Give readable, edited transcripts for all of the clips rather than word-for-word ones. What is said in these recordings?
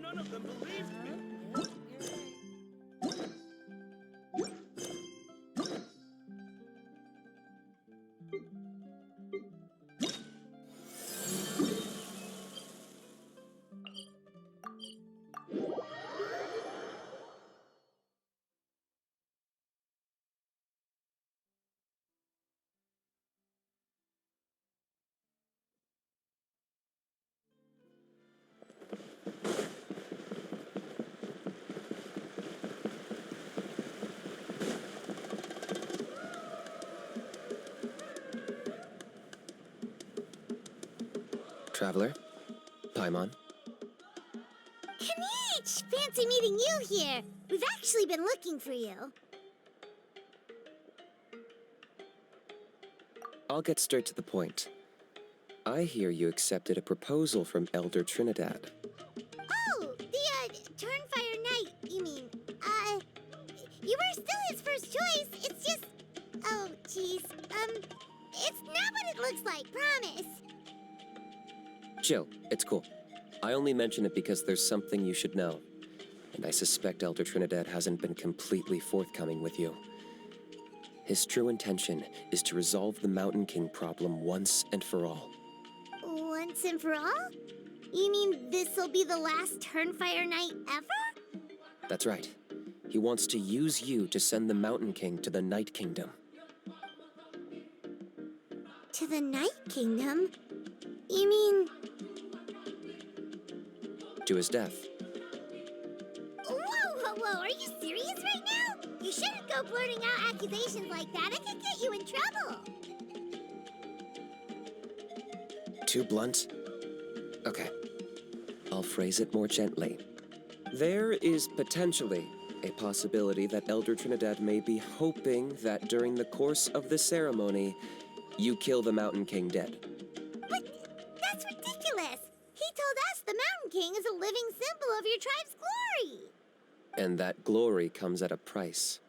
none of them believed me. Yep, you're right. Traveler? Paimon? Kinich! Fancy meeting you here. We've actually been looking for you. I'll get straight to the point. I hear you accepted a proposal from Elder Trinidad. Oh, the, Turnfire Knight, you mean. You were still his first choice. It's just... Oh, jeez. It's not what it looks like, promise. Chill, it's cool. I only mention it because there's something you should know. And I suspect Elder Trinidad hasn't been completely forthcoming with you. His true intention is to resolve the Mountain King problem once and for all. Once and for all? You mean this'll be the last Turnfire Knight ever? That's right. He wants to use you to send the Mountain King to the Night Kingdom. To the Night Kingdom? You mean... To his death. Whoa, are you serious right now? You shouldn't go blurting out accusations like that. It could get you in trouble. Too blunt? Okay. I'll phrase it more gently. There is potentially a possibility that Elder Trinidad may be hoping that during the course of the ceremony, you kill the Mountain King dead. But that's ridiculous. He told us the Mountain King is a living symbol of your tribe's glory. And that glory comes at a price.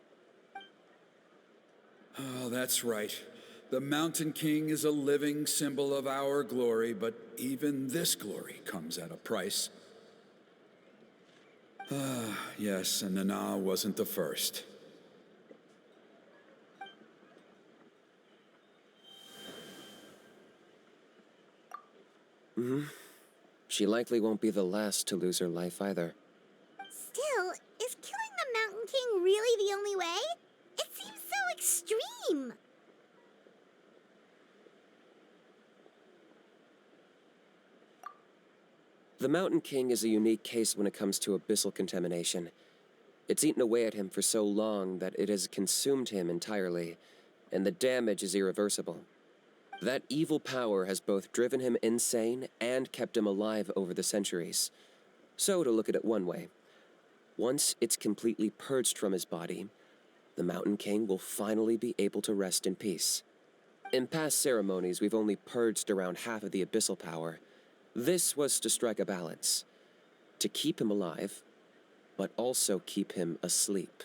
Oh, that's right. The Mountain King is a living symbol of our glory, but even this glory comes at a price. Yes, and Nana wasn't the first. She likely won't be the last to lose her life either. Still, is killing the Mountain King really the only way? It seems so extreme. The Mountain King is a unique case when it comes to abyssal contamination. It's eaten away at him for so long that it has consumed him entirely, and the damage is irreversible. That evil power has both driven him insane and kept him alive over the centuries. So, to look at it one way, once it's completely purged from his body, the Mountain King will finally be able to rest in peace. In past ceremonies, we've only purged around half of the abyssal power. This was to strike a balance, to keep him alive, but also keep him asleep.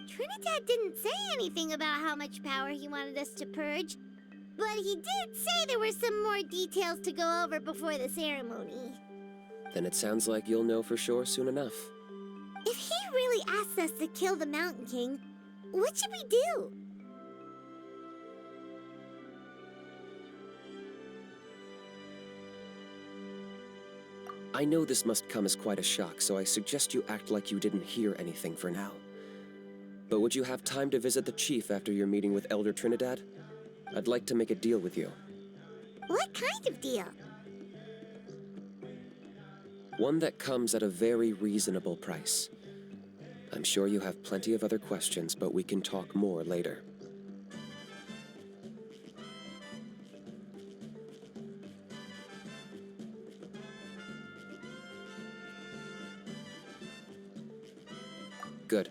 Trinidad didn't say anything about how much power he wanted us to purge, but he did say there were some more details to go over before the ceremony. Then it sounds like you'll know for sure soon enough. If he really asks us to kill the Mountain King, what should we do? I know this must come as quite a shock, so I suggest you act like you didn't hear anything for now. But would you have time to visit the chief after your meeting with Elder Trinidad? I'd like to make a deal with you. What kind of deal? One that comes at a very reasonable price. I'm sure you have plenty of other questions, but we can talk more later. Good.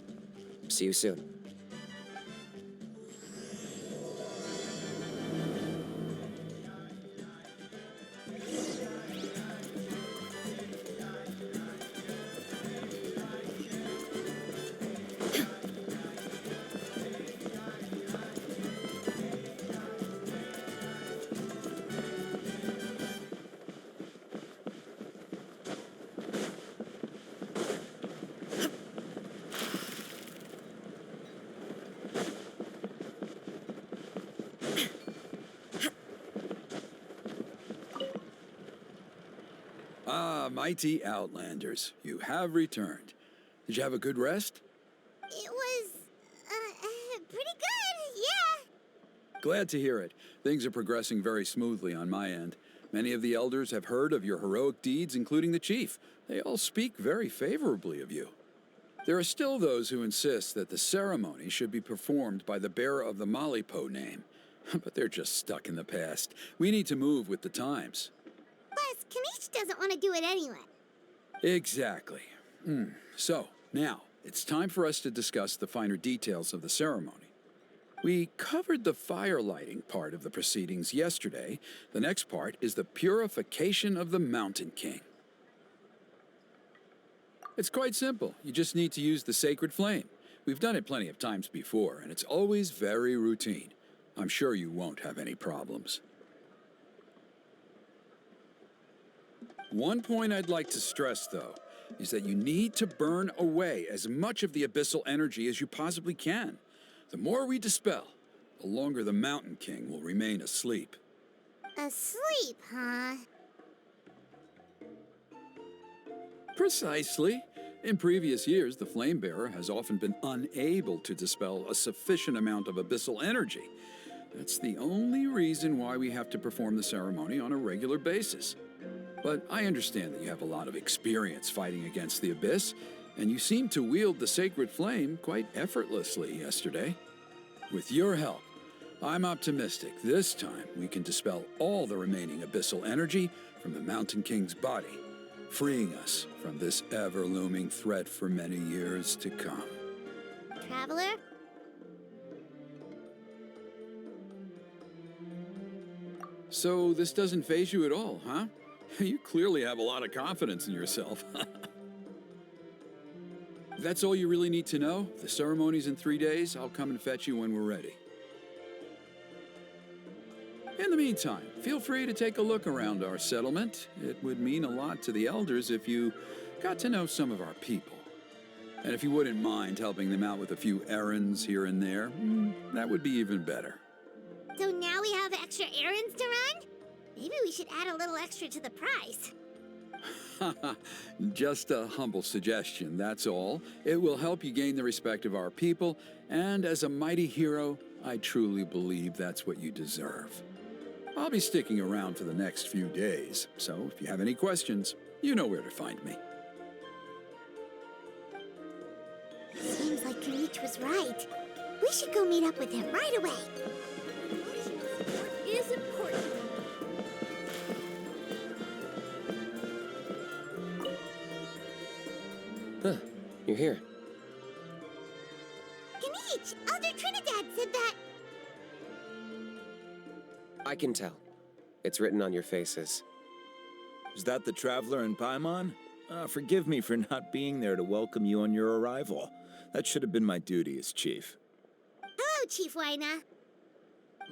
See you soon. mighty Outlanders, you have returned. Did you have a good rest? It was, pretty good, yeah. Glad to hear it. Things are progressing very smoothly on my end. Many of the elders have heard of your heroic deeds, including the chief. They all speak very favorably of you. There are still those who insist that the ceremony should be performed by the bearer of the Malipo name. But they're just stuck in the past. We need to move with the times. Plus, Kinich doesn't want to do it anyway. Exactly. So, now, it's time for us to discuss the finer details of the ceremony. We covered the fire lighting part of the proceedings yesterday. The next part is the purification of the Mountain King. It's quite simple. You just need to use the sacred flame. We've done it plenty of times before, and it's always very routine. I'm sure you won't have any problems. One point I'd like to stress, though, is that you need to burn away as much of the abyssal energy as you possibly can. The more we dispel, the longer the Mountain King will remain asleep. Asleep, huh? Precisely. In previous years, the Flame Bearer has often been unable to dispel a sufficient amount of abyssal energy. That's the only reason why we have to perform the ceremony on a regular basis. But I understand that you have a lot of experience fighting against the Abyss, and you seem to wield the sacred flame quite effortlessly yesterday. With your help, I'm optimistic this time we can dispel all the remaining abyssal energy from the Mountain King's body, freeing us from this ever-looming threat for many years to come. Traveler? So this doesn't faze you at all, huh? You clearly have a lot of confidence in yourself. That's all you really need to know. The ceremony's in 3 days. I'll come and fetch you when we're ready. In the meantime, feel free to take a look around our settlement. It would mean a lot to the elders if you got to know some of our people. And if you wouldn't mind helping them out with a few errands here and there, that would be even better. So now we have extra errands to run? Maybe we should add a little extra to the price. Just a humble suggestion, that's all. It will help you gain the respect of our people, and as a mighty hero, I truly believe that's what you deserve. I'll be sticking around for the next few days, so if you have any questions, you know where to find me. Seems like Kinich was right. We should go meet up with him right away. What is important? Huh, you're here. Kinich, Elder Trinidad said that. I can tell. It's written on your faces. Is that the Traveler in Paimon? Forgive me for not being there to welcome you on your arrival. That should have been my duty as chief. Hello, Chief Waina.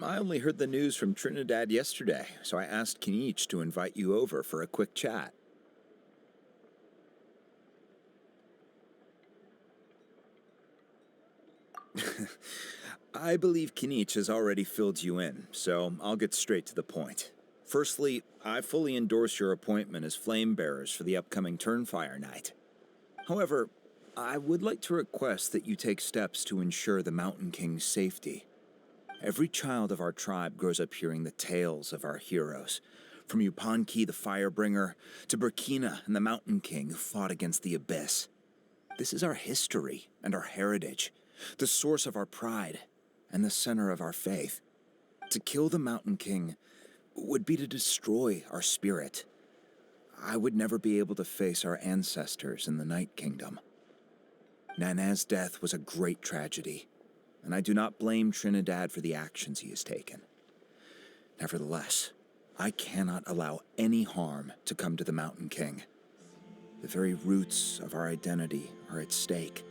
I only heard the news from Trinidad yesterday, so I asked Kinich to invite you over for a quick chat. I believe Kinich has already filled you in, so I'll get straight to the point. Firstly, I fully endorse your appointment as flame bearers for the upcoming Turnfire Night. However, I would like to request that you take steps to ensure the Mountain King's safety. Every child of our tribe grows up hearing the tales of our heroes, from Yupanqui the Firebringer to Burkina and the Mountain King who fought against the Abyss. This is our history and our heritage, the source of our pride and the center of our faith. To kill the Mountain King would be to destroy our spirit. I would never be able to face our ancestors in the Night Kingdom. Nana's death was a great tragedy, and I do not blame Trinidad for the actions he has taken. Nevertheless, I cannot allow any harm to come to the Mountain King. The very roots of our identity are at stake.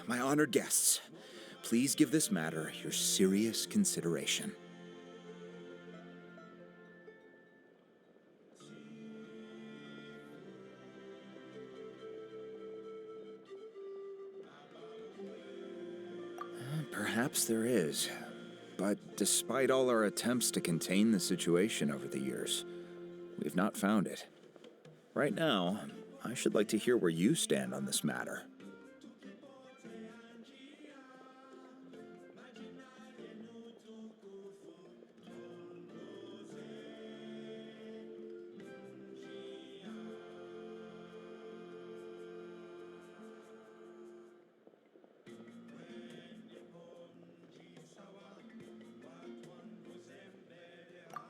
My honored guests, please give this matter your serious consideration. Perhaps there is, but despite all our attempts to contain the situation over the years, we've not found it. Right now, I should like to hear where you stand on this matter.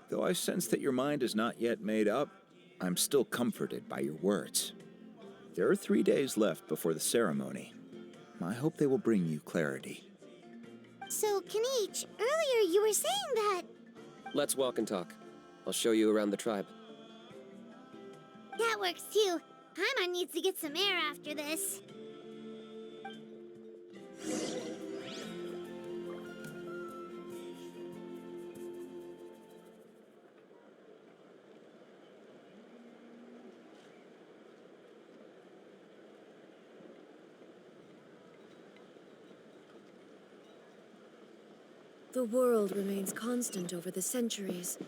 Though I sense that your mind is not yet made up, I'm still comforted by your words. There are 3 days left before the ceremony. I hope they will bring you clarity. So, Kinich, earlier you were saying that... Let's walk and talk. I'll show you around the tribe. That works too. Paimon needs to get some air after this. The world remains constant over the centuries,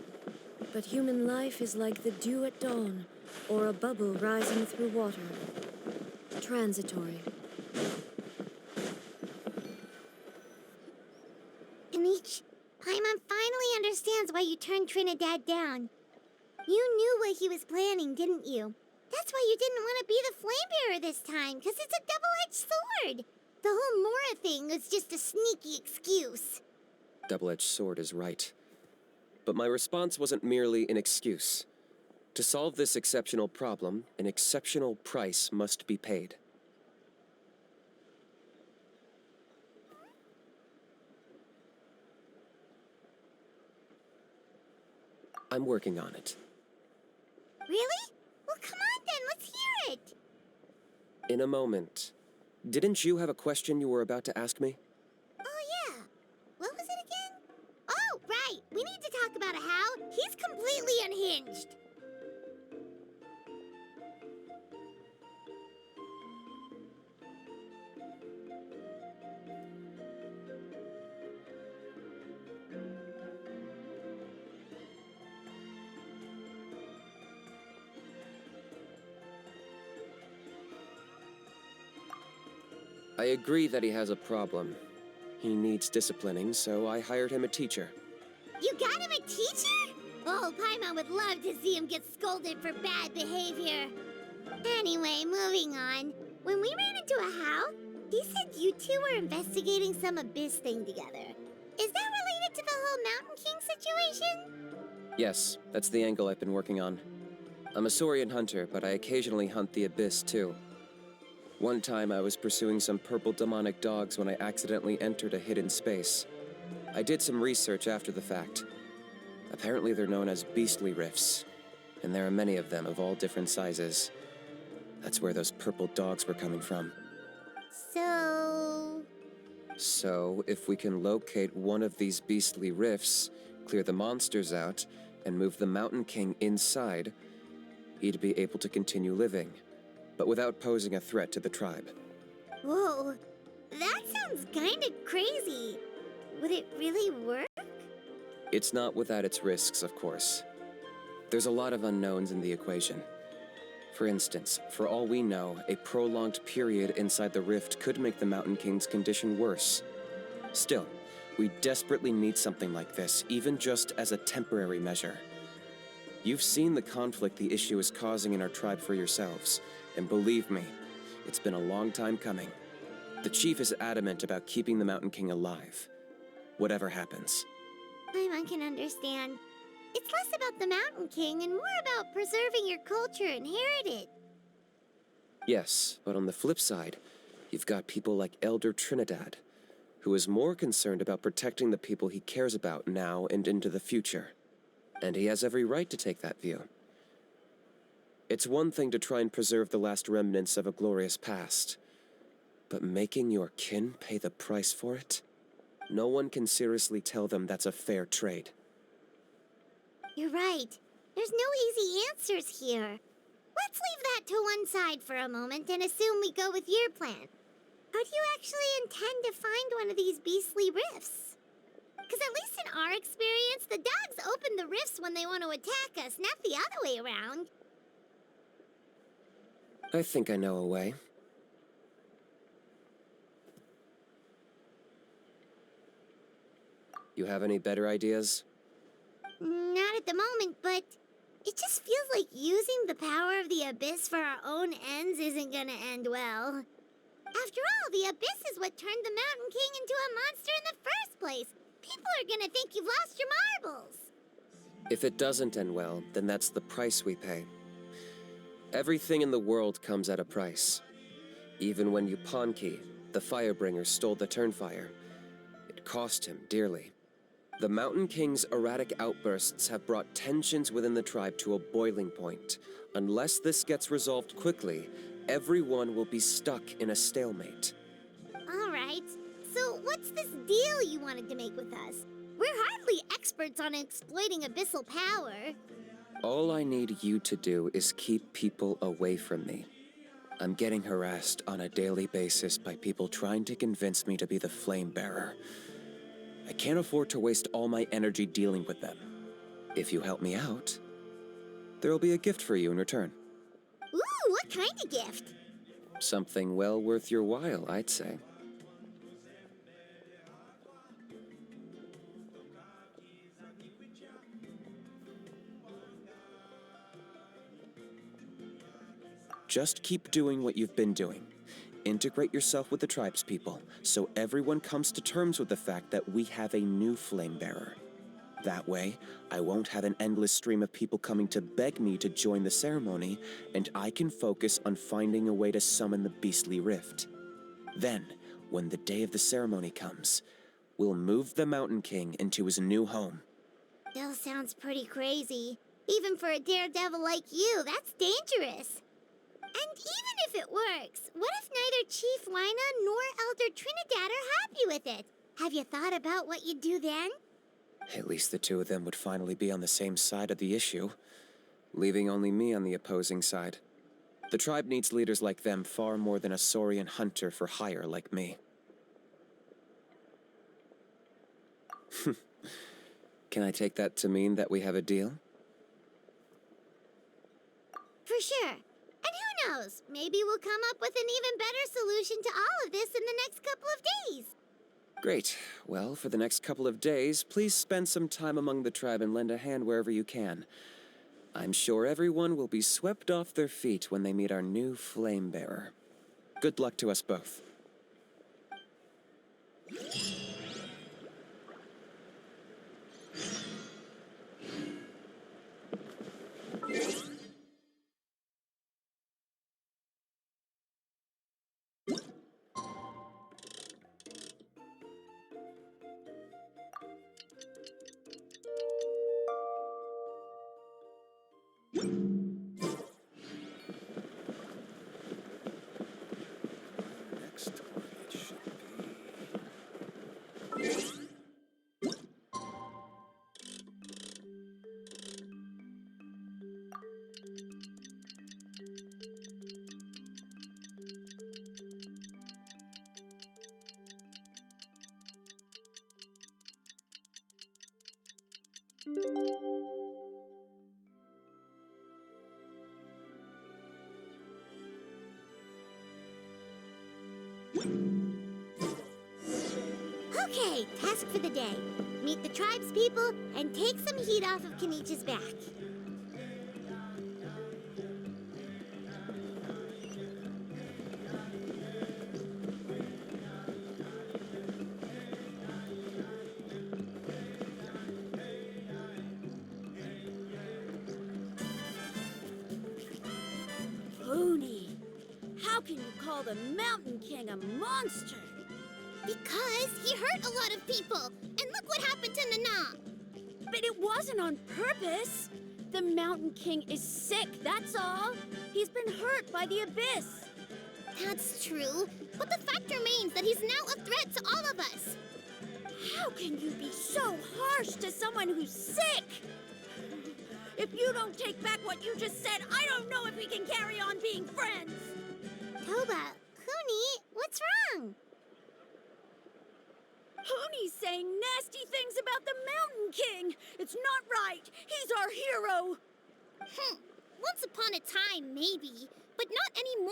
but human life is like the dew at dawn, or a bubble rising through water. Transitory. Kinich, Paimon finally understands why you turned Trinidad down. You knew what he was planning, didn't you? That's why you didn't want to be the flame bearer this time, because it's a double-edged sword. The whole Mora thing was just a sneaky excuse. Double-edged sword is right. But my response wasn't merely an excuse. To solve this exceptional problem, an exceptional price must be paid. I'm working on it. Really? Well, come on then, let's hear it. In a moment. Didn't you have a question you were about to ask me? Oh, yeah. What was it again? Oh, right. We need to talk about how he's completely unhinged. I agree that he has a problem. He needs disciplining, so I hired him a teacher. You got him a teacher? Oh, Paimon would love to see him get scolded for bad behavior. Anyway, moving on. When we ran into a How, he said you two were investigating some abyss thing together. Is that related to the whole Mountain King situation? Yes, that's the angle I've been working on. I'm a Saurian hunter, but I occasionally hunt the abyss too. One time I was pursuing some purple demonic dogs when I accidentally entered a hidden space. I did some research after the fact. Apparently they're known as beastly rifts, and there are many of them of all different sizes. That's where those purple dogs were coming from. So, if we can locate one of these beastly rifts, clear the monsters out, and move the Mountain King inside, he'd be able to continue living, but without posing a threat to the tribe. whoa, that sounds kinda crazy. Would it really work? It's not without its risks, of course. There's a lot of unknowns in the equation. For instance, for all we know, a prolonged period inside the rift could make the Mountain King's condition worse. Still, we desperately need something like this, even just as a temporary measure. You've seen the conflict the issue is causing in our tribe for yourselves, and believe me, it's been a long time coming. The chief is adamant about keeping the Mountain King alive, whatever happens. Paimon can understand. It's less about the Mountain King and more about preserving your culture and heritage. Yes, but on the flip side, you've got people like Elder Trinidad, who is more concerned about protecting the people he cares about now and into the future. And he has every right to take that view. It's one thing to try and preserve the last remnants of a glorious past, but making your kin pay the price for it? No one can seriously tell them that's a fair trade. You're right. There's no easy answers here. Let's leave that to one side for a moment and assume we go with your plan. How do you actually intend to find one of these beastly rifts? Because at least in our experience, the dogs open the rifts when they want to attack us, not the other way around. I think I know a way. You have any better ideas? Not at the moment, but it just feels like using the power of the Abyss for our own ends isn't gonna end well. After all, the Abyss is what turned the Mountain King into a monster in the first place. People are gonna think you've lost your marbles. If it doesn't end well, then that's the price we pay. Everything in the world comes at a price. Even when Yupanqui, the Firebringer, stole the Turnfire, it cost him dearly. The Mountain King's erratic outbursts have brought tensions within the tribe to a boiling point. Unless this gets resolved quickly, everyone will be stuck in a stalemate. All right, so what's this deal you wanted to make with us? We're hardly experts on exploiting abyssal power. All I need you to do is keep people away from me. I'm getting harassed on a daily basis by people trying to convince me to be the Flame Bearer. I can't afford to waste all my energy dealing with them. If you help me out, there'll be a gift for you in return. Ooh, what kind of gift? Something well worth your while, I'd say. Just keep doing what you've been doing. Integrate yourself with the tribespeople, so everyone comes to terms with the fact that we have a new flame bearer. That way, I won't have an endless stream of people coming to beg me to join the ceremony, and I can focus on finding a way to summon the beastly rift. Then, when the day of the ceremony comes, we'll move the Mountain King into his new home. Still sounds pretty crazy. Even for a daredevil like you, that's dangerous. And even if it works, what if neither Chief Wyna nor Elder Trinidad are happy with it? Have you thought about what you'd do then? At least the two of them would finally be on the same side of the issue, leaving only me on the opposing side. The tribe needs leaders like them far more than a Saurian hunter for hire like me. Can I take that to mean that we have a deal? For sure. And who knows, maybe we'll come up with an even better solution to all of this in the next couple of days. Great. Well, for the next couple of days, please spend some time among the tribe and lend a hand wherever you can. I'm sure everyone will be swept off their feet when they meet our new flame bearer. Good luck to us both. Next target should Okay, task for the day. Meet the tribespeople and take some heat off of Kinich's back. Pony, how can you call the Mountain King a monster? Because he hurt a lot of people, and look what happened to Nana. But it wasn't on purpose. The Mountain King is sick, that's all. He's been hurt by the Abyss. That's true, but the fact remains that he's now a threat to all of us. How can you be so harsh to someone who's sick? If you don't take back what you just said, I don't know if we can carry on being friends. Toba, Kuni, what's wrong? Pony's saying nasty things about the Mountain King. It's not right. He's our hero. Once upon a time, maybe, but not anymore.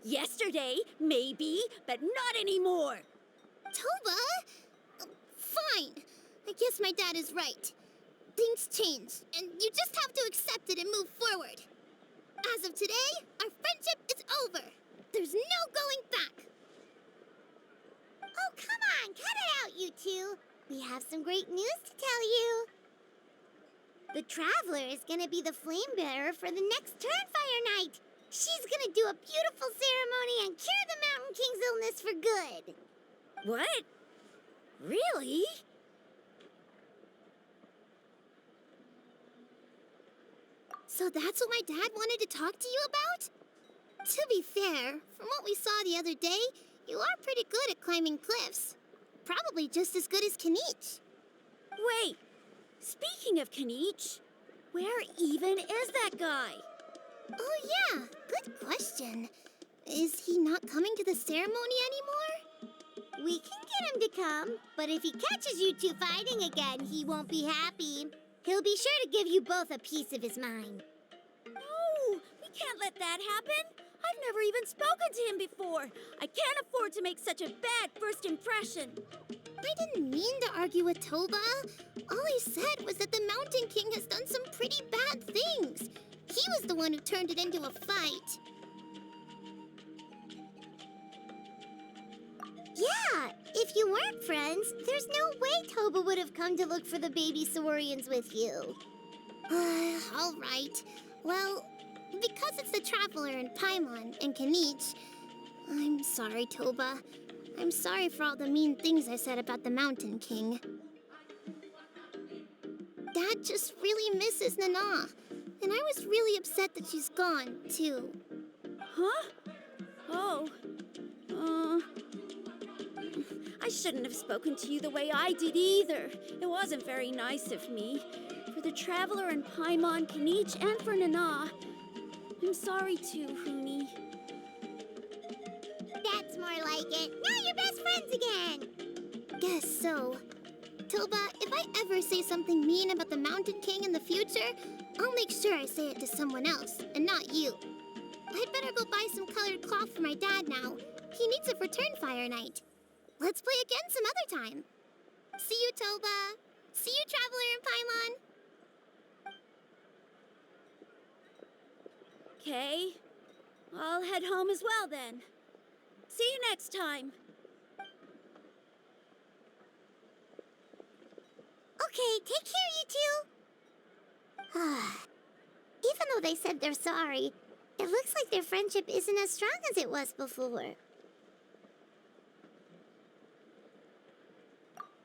Yesterday, maybe, but not anymore. Toba? Fine. I guess my dad is right. Things change, and you just have to accept it and move forward. As of today, our friendship is over. There's no going back. Oh, come on, cut it out, you two. We have some great news to tell you. The Traveler is gonna be the flame bearer for the next Turnfire Night. She's gonna do a beautiful ceremony and cure the Mountain King's illness for good. What? Really? So that's what my dad wanted to talk to you about? To be fair, from what we saw the other day, you are pretty good at climbing cliffs. Probably just as good as Kinich. Wait, speaking of Kinich, where even is that guy? Oh yeah, good question. Is he not coming to the ceremony anymore? We can get him to come, but if he catches you two fighting again, he won't be happy. He'll be sure to give you both a piece of his mind. No, we can't let that happen. I've never even spoken to him before. I can't afford to make such a bad first impression. I didn't mean to argue with Toba. All I said was that the Mountain King has done some pretty bad things. He was the one who turned it into a fight. Yeah, if you weren't friends, there's no way Toba would have come to look for the baby Saurians with you. All right. Well, because it's the Traveler and Paimon and Kinich, I'm sorry, Toba. I'm sorry for all the mean things I said about the Mountain King. Dad just really misses Nana, and I was really upset that she's gone, too. Huh? Oh. I shouldn't have spoken to you the way I did either. It wasn't very nice of me. For the Traveler and Paimon, Kinich, and for Nana. I'm sorry too, Huni. That's more like it. Now you're best friends again. Guess so. Toba, if I ever say something mean about the Mountain King in the future, I'll make sure I say it to someone else, and not you. I'd better go buy some colored cloth for my dad now. He needs it for Turnfire Night. Let's play again some other time. See you, Toba. See you, Traveler and Paimon. Okay. I'll head home as well then. See you next time. Okay, take care, you two. Even though they said they're sorry, it looks like their friendship isn't as strong as it was before.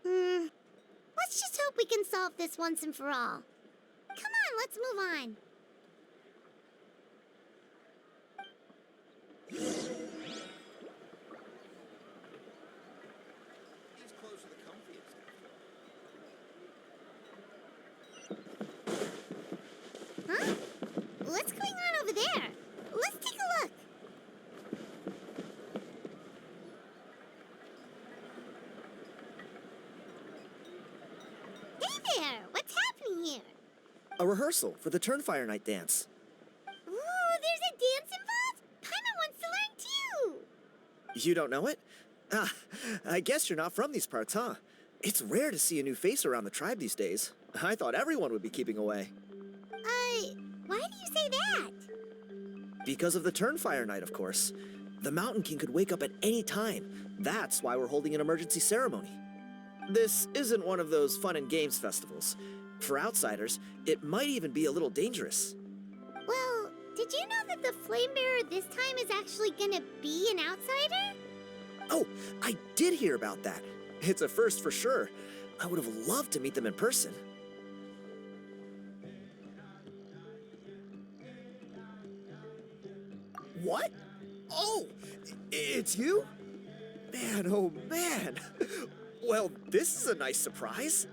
Let's just hope we can solve this once and for all. Come on, let's move on. These clothes are the comfiest. Huh? What's going on over there? Let's take a look. Hey there! What's happening here? A rehearsal for the Turnfire Night dance. Ooh, there's a dance involved? Paimon wants to learn too. You don't know it? Ah, I guess you're not from these parts, huh? It's rare to see a new face around the tribe these days. I thought everyone would be keeping away. Why do you say that? Because of the Turnfire Night, of course. The Mountain King could wake up at any time. That's why we're holding an emergency ceremony. This isn't one of those fun and games festivals. For outsiders, it might even be a little dangerous. Well, did you know that the Flame Bearer this time is actually gonna be an outsider? Oh, I did hear about that. It's a first for sure. I would have loved to meet them in person. What? Oh, it's you? Man, oh man. Well, this is a nice surprise.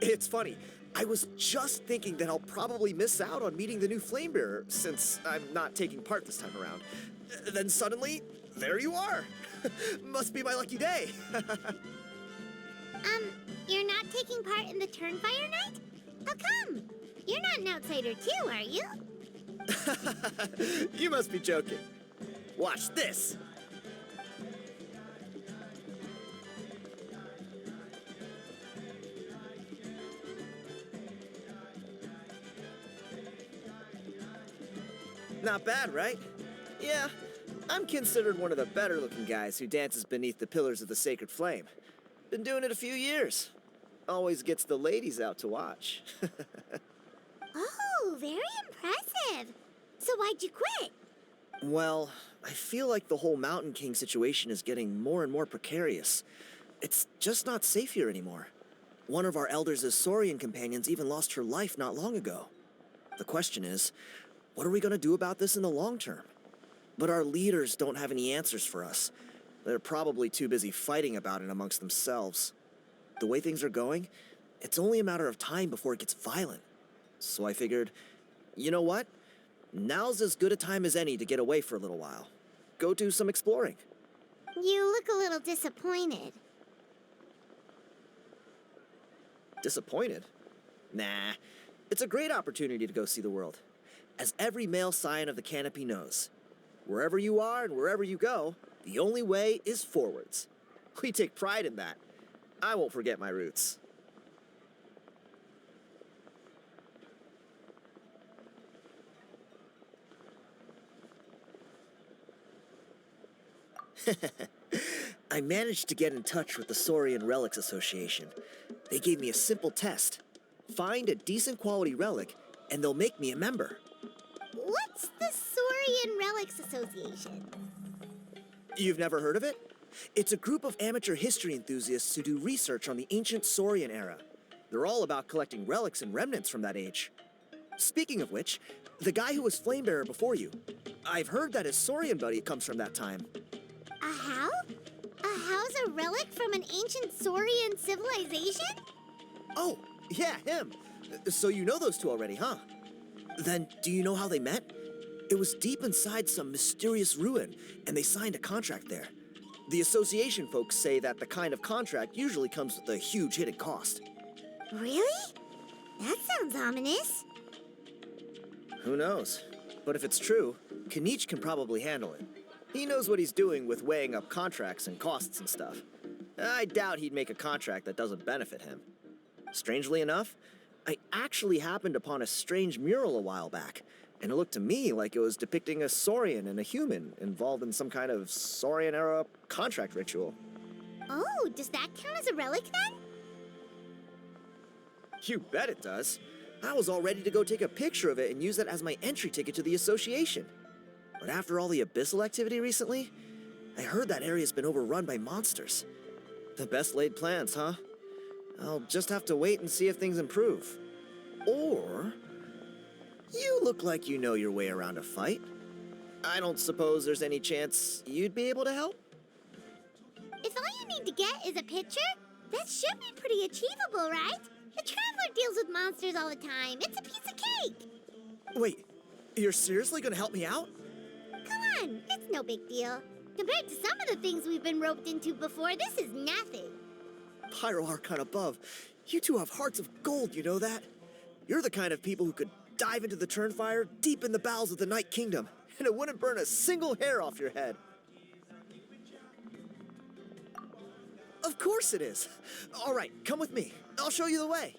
It's funny, I was just thinking that I'll probably miss out on meeting the new Flame Bearer since I'm not taking part this time around. Then suddenly, there you are. Must be my lucky day. You're not taking part in the Turnfire Night? How come? You're not an outsider too, are you? You must be joking. Watch this! Not bad, right? Yeah, I'm considered one of the better-looking guys who dances beneath the pillars of the sacred flame. Been doing it a few years. Always gets the ladies out to watch. Oh, very impressive. So why'd you quit? Well, I feel like the whole Mountain King situation is getting more and more precarious. It's just not safe here anymore. One of our elders' Saurian companions even lost her life not long ago. The question is, what are we going to do about this in the long term? But our leaders don't have any answers for us. They're probably too busy fighting about it amongst themselves. The way things are going, it's only a matter of time before it gets violent. So I figured, you know what? Now's as good a time as any to get away for a little while. Go do some exploring. You look a little disappointed. Disappointed? Nah, it's a great opportunity to go see the world. As every male scion of the canopy knows, wherever you are and wherever you go, the only way is forwards. We take pride in that. I won't forget my roots. I managed to get in touch with the Saurian Relics Association. They gave me a simple test. Find a decent quality relic, and they'll make me a member. What's the Saurian Relics Association? You've never heard of it? It's a group of amateur history enthusiasts who do research on the ancient Saurian era. They're all about collecting relics and remnants from that age. Speaking of which, the guy who was Flamebearer before you, I've heard that his Saurian buddy comes from that time. A how? A how's a relic from an ancient Saurian civilization? Oh, yeah, him. So you know those two already, huh? Then, do you know how they met? It was deep inside some mysterious ruin, and they signed a contract there. The association folks say that the kind of contract usually comes with a huge hidden cost. Really? That sounds ominous. Who knows? But if it's true, Kinich can probably handle it. He knows what he's doing with weighing up contracts and costs and stuff. I doubt he'd make a contract that doesn't benefit him. Strangely enough, I actually happened upon a strange mural a while back, and it looked to me like it was depicting a Saurian and a human involved in some kind of Saurian-era contract ritual. Oh, does that count as a relic then? You bet it does. I was all ready to go take a picture of it and use it as my entry ticket to the association. But after all the abyssal activity recently, I heard that area's been overrun by monsters. The best laid plans, huh? I'll just have to wait and see if things improve. Or, you look like you know your way around a fight. I don't suppose there's any chance you'd be able to help? If all you need to get is a picture, that should be pretty achievable, right? The Traveler deals with monsters all the time. It's a piece of cake. Wait, you're seriously gonna help me out? Come on, it's no big deal. Compared to some of the things we've been roped into before, this is nothing. Pyro Archon above, you two have hearts of gold, you know that? You're the kind of people who could dive into the Turnfire deep in the bowels of the Night Kingdom, and it wouldn't burn a single hair off your head. Of course it is. All right, come with me. I'll show you the way.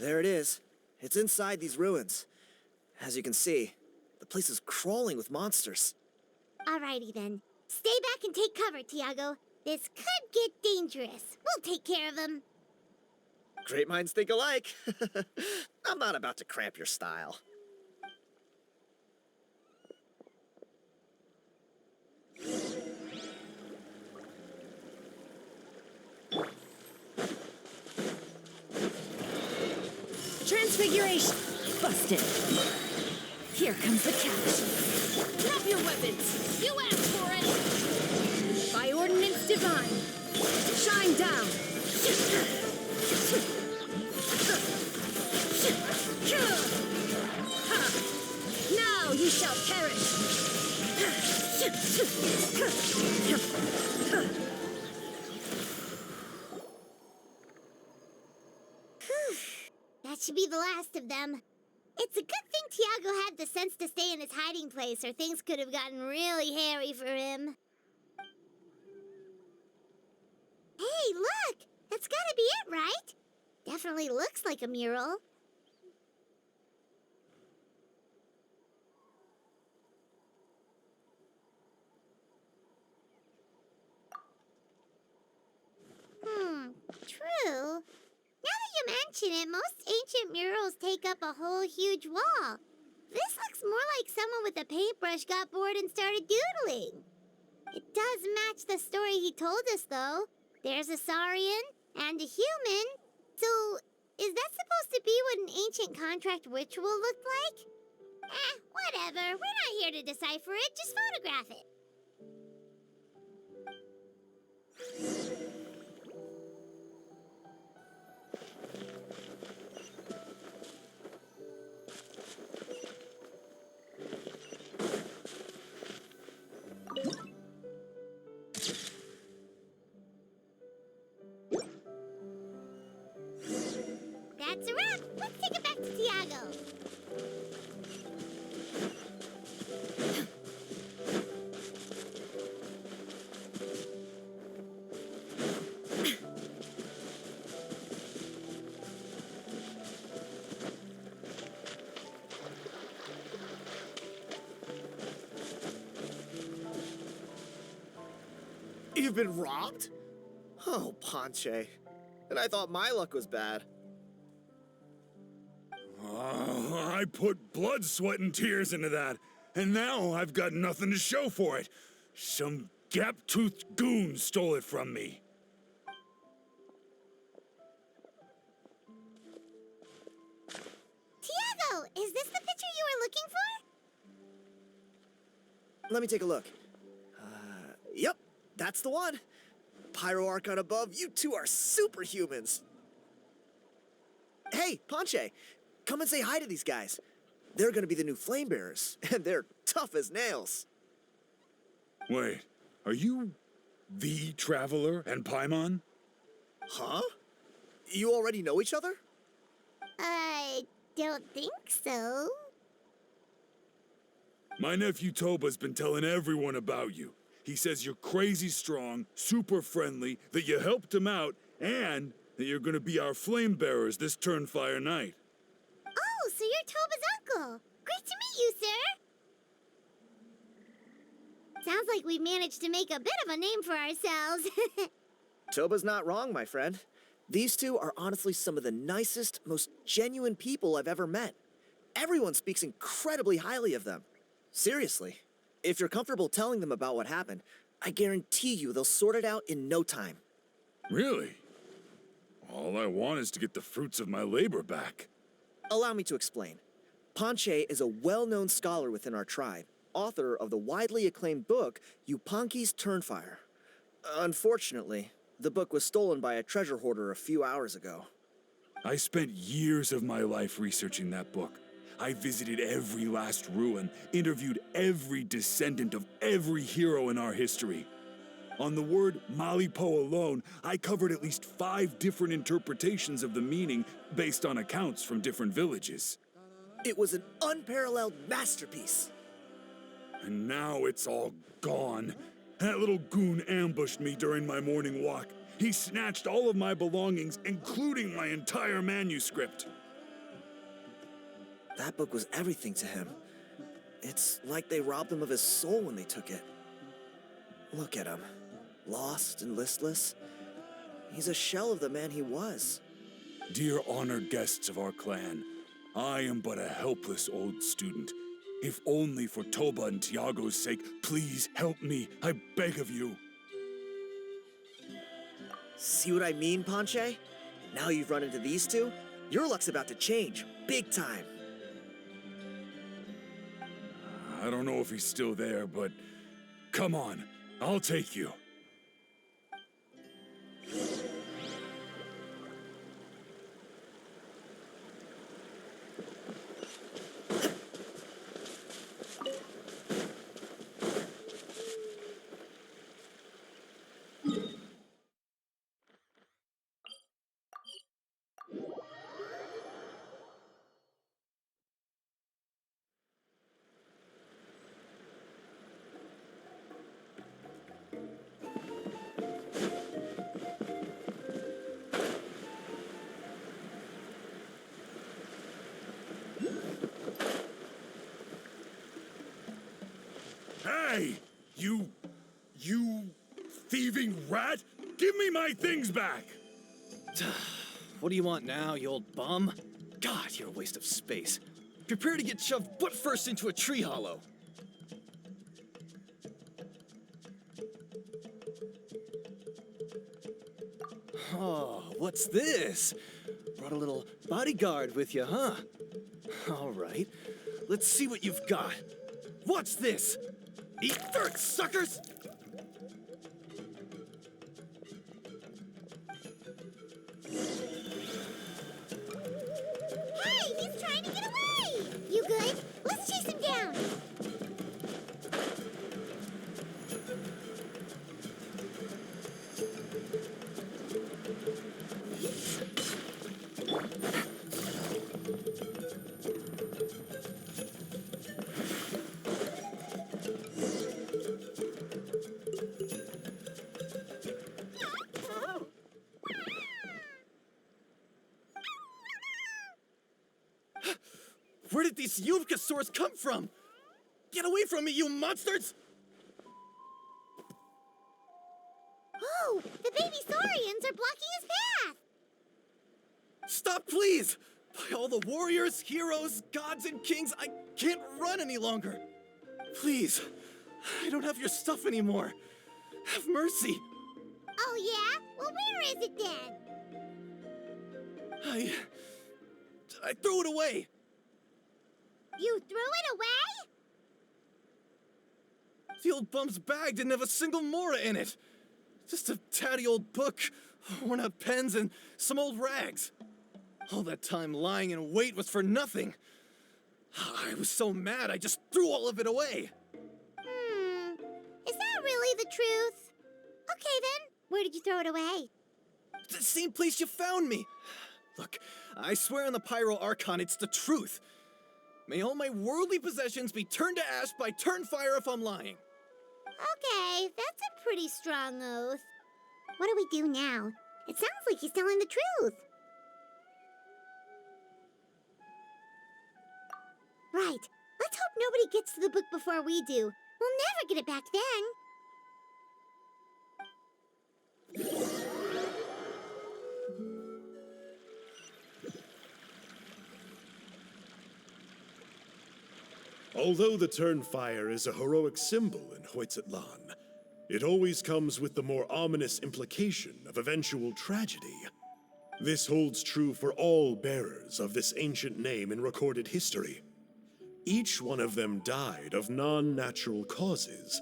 There it is. It's inside these ruins. As you can see, the place is crawling with monsters. Alrighty then. Stay back and take cover, Tiago. This could get dangerous. We'll take care of him. Great minds think alike. I'm not about to cramp your style. Transfiguration. Busted. Here comes the catch. Drop your weapons. You asked for it. By ordinance divine. Shine down. Now you shall perish. That should be the last of them. It's a good thing Tiago had the sense to stay in his hiding place, or things could have gotten really hairy for him. Hey, look! That's gotta be it, right? Definitely looks like a mural. True. Now that you mention it, most ancient murals take up a whole huge wall. This looks more like someone with a paintbrush got bored and started doodling. It does match the story he told us, though. There's a Saurian and a human. So, is that supposed to be what an ancient contract ritual looked like? Whatever. We're not here to decipher it. Just photograph it. That's a wrap. Let's take it back to Tiago. You've been robbed? Oh, Ponche. And I thought my luck was bad. I put blood, sweat, and tears into that, and now I've got nothing to show for it. Some gap-toothed goon stole it from me. Tiago, is this the picture you were looking for? Let me take a look. Yep, that's the one. Pyro Archon above, you two are superhumans. Hey, Ponche, come and say hi to these guys. They're gonna be the new flame bearers, and they're tough as nails. Wait, are you the Traveler and Paimon? Huh? You already know each other? I don't think so. My nephew Toba's been telling everyone about you. He says you're crazy strong, super friendly, that you helped him out, and that you're gonna be our flame bearers this Turnfire night. Oh, so you're Toba's uncle. Great to meet you, sir. Sounds like we've managed to make a bit of a name for ourselves. Toba's not wrong, my friend. These two are honestly some of the nicest, most genuine people I've ever met. Everyone speaks incredibly highly of them. Seriously. If you're comfortable telling them about what happened, I guarantee you they'll sort it out in no time. Really? All I want is to get the fruits of my labor back. Allow me to explain. Ponche is a well-known scholar within our tribe, author of the widely acclaimed book, Yupanqui's Turnfire. Unfortunately, the book was stolen by a treasure hoarder a few hours ago. I spent years of my life researching that book. I visited every last ruin, interviewed every descendant of every hero in our history. On the word Malipo alone, I covered at least 5 different interpretations of the meaning based on accounts from different villages. It was an unparalleled masterpiece. And now it's all gone. That little goon ambushed me during my morning walk. He snatched all of my belongings, including my entire manuscript. That book was everything to him. It's like they robbed him of his soul when they took it. Look at him. Lost and listless. He's a shell of the man he was. Dear honored guests of our clan, I am but a helpless old student. If only for Toba and Tiago's sake, please help me, I beg of you. See what I mean, Ponche? Now you've run into these two, your luck's about to change, big time. I don't know if he's still there, but come on, I'll take you. Hey! You thieving rat! Give me my things back! What do you want now, you old bum? God, you're a waste of space. Prepare to get shoved butt first into a tree hollow. Oh, what's this? Brought a little bodyguard with you, huh? All right, let's see what you've got. What's this? Eat dirt, suckers! Hey, he's trying to get away! You good? Let's chase him down. Where did these Yuvkasaurs come from? Get away from me, you monsters! Oh, the baby saurians are blocking his path. Stop, please! By all the warriors, heroes, gods, and kings, I can't run any longer. Please, I don't have your stuff anymore. Have mercy. Oh, yeah? Well, where is it then? I threw it away. You threw it away? The old bum's bag didn't have a single mora in it. Just a tatty old book, worn out pens, and some old rags. All that time lying in wait was for nothing. I was so mad, I just threw all of it away. Is that really the truth? Okay, then. Where did you throw it away? The same place you found me. Look, I swear on the Pyro Archon, it's the truth. May all my worldly possessions be turned to ash by Turnfire if I'm lying. Okay, that's a pretty strong oath. What do we do now? It sounds like he's telling the truth. Right. Let's hope nobody gets to the book before we do. We'll never get it back then. Although the Turnfire is a heroic symbol in Hoytzatlan, it always comes with the more ominous implication of eventual tragedy. This holds true for all bearers of this ancient name in recorded history. Each one of them died of non-natural causes,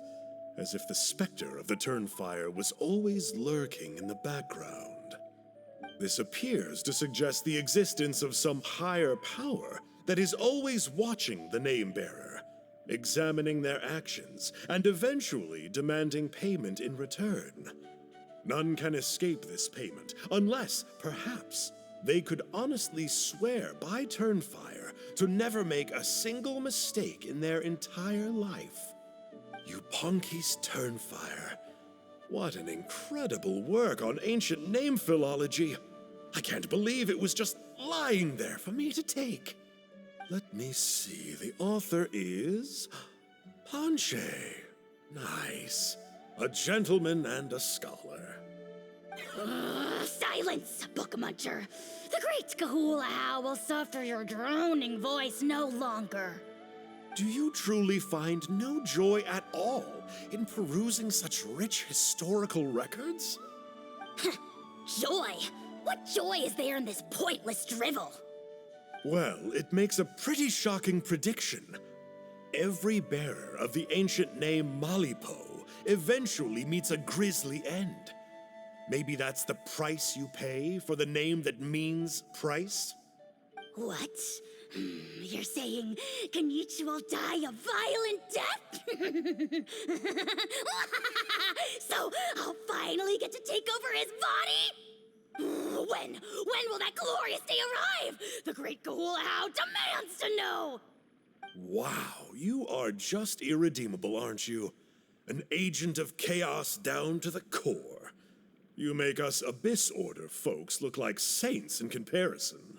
as if the specter of the Turnfire was always lurking in the background. This appears to suggest the existence of some higher power that is always watching the name-bearer, examining their actions, and eventually demanding payment in return. None can escape this payment, unless, perhaps, they could honestly swear by Turnfire to never make a single mistake in their entire life. Yupanki's Turnfire. What an incredible work on ancient name philology. I can't believe it was just lying there for me to take. Let me see. The author is Panche. Nice. A gentleman and a scholar. Silence, book muncher. The great Kahula will suffer your droning voice no longer. Do you truly find no joy at all in perusing such rich historical records? Joy? What joy is there in this pointless drivel? Well, it makes a pretty shocking prediction. Every bearer of the ancient name Malipo eventually meets a grisly end. Maybe that's the price you pay for the name that means price? What? You're saying Kinich will die a violent death? So I'll finally get to take over his body? When? When will that glorious day arrive? The great Kahula demands to know! Wow, you are just irredeemable, aren't you? An agent of chaos down to the core. You make us Abyss Order folks look like saints in comparison.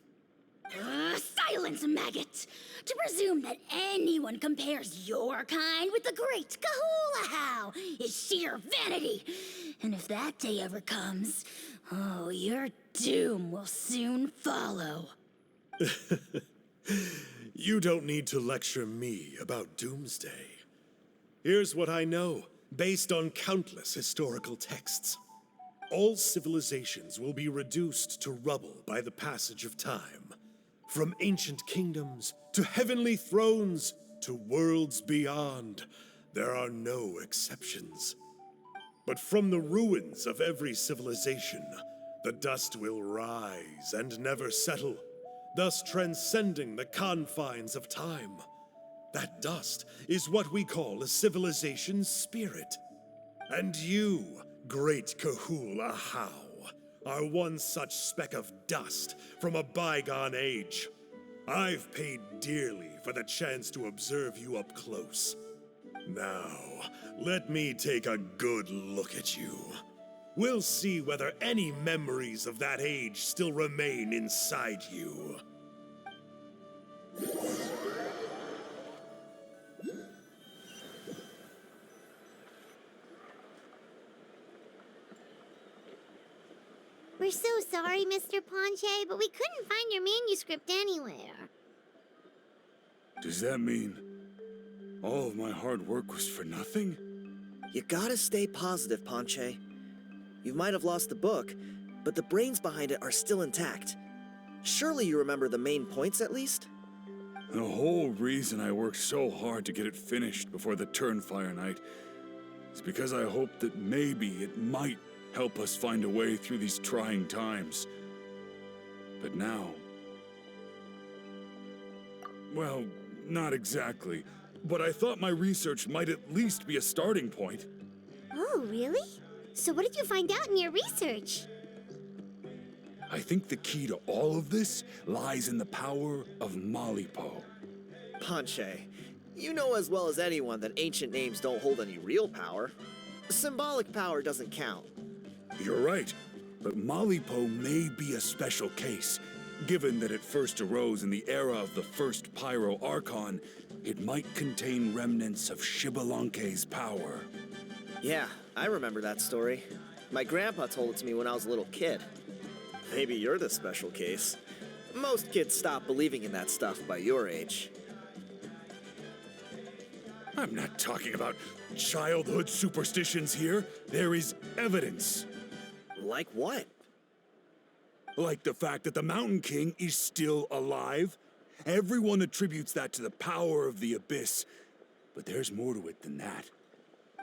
Silence, maggot! To presume that anyone compares your kind with the great Kahula is sheer vanity. And if that day ever comes, oh, your doom will soon follow. You don't need to lecture me about doomsday. Here's what I know, based on countless historical texts. All civilizations will be reduced to rubble by the passage of time. From ancient kingdoms to heavenly thrones to worlds beyond, there are no exceptions. But from the ruins of every civilization, the dust will rise and never settle, thus transcending the confines of time. That dust is what we call a civilization's spirit. And you, great Kahula How, are one such speck of dust from a bygone age. I've paid dearly for the chance to observe you up close. Now, let me take a good look at you. We'll see whether any memories of that age still remain inside you. We're so sorry, Mr. Ponche, but we couldn't find your manuscript anywhere. Does that mean all of my hard work was for nothing? You gotta stay positive, Ponche. You might have lost the book, but the brains behind it are still intact. Surely you remember the main points at least? The whole reason I worked so hard to get it finished before the Turnfire Night is because I hoped that maybe it might help us find a way through these trying times. But now... well, not exactly. But I thought my research might at least be a starting point. Oh, really? So what did you find out in your research? I think the key to all of this lies in the power of Malipo. Ponche, you know as well as anyone that ancient names don't hold any real power. Symbolic power doesn't count. You're right, but Malipo may be a special case. Given that it first arose in the era of the first Pyro Archon, it might contain remnants of Shibalanke's power. Yeah, I remember that story. My grandpa told it to me when I was a little kid. Maybe you're the special case. Most kids stop believing in that stuff by your age. I'm not talking about childhood superstitions here. There is evidence. Like what? Like the fact that the Mountain King is still alive. Everyone attributes that to the power of the Abyss. But there's more to it than that.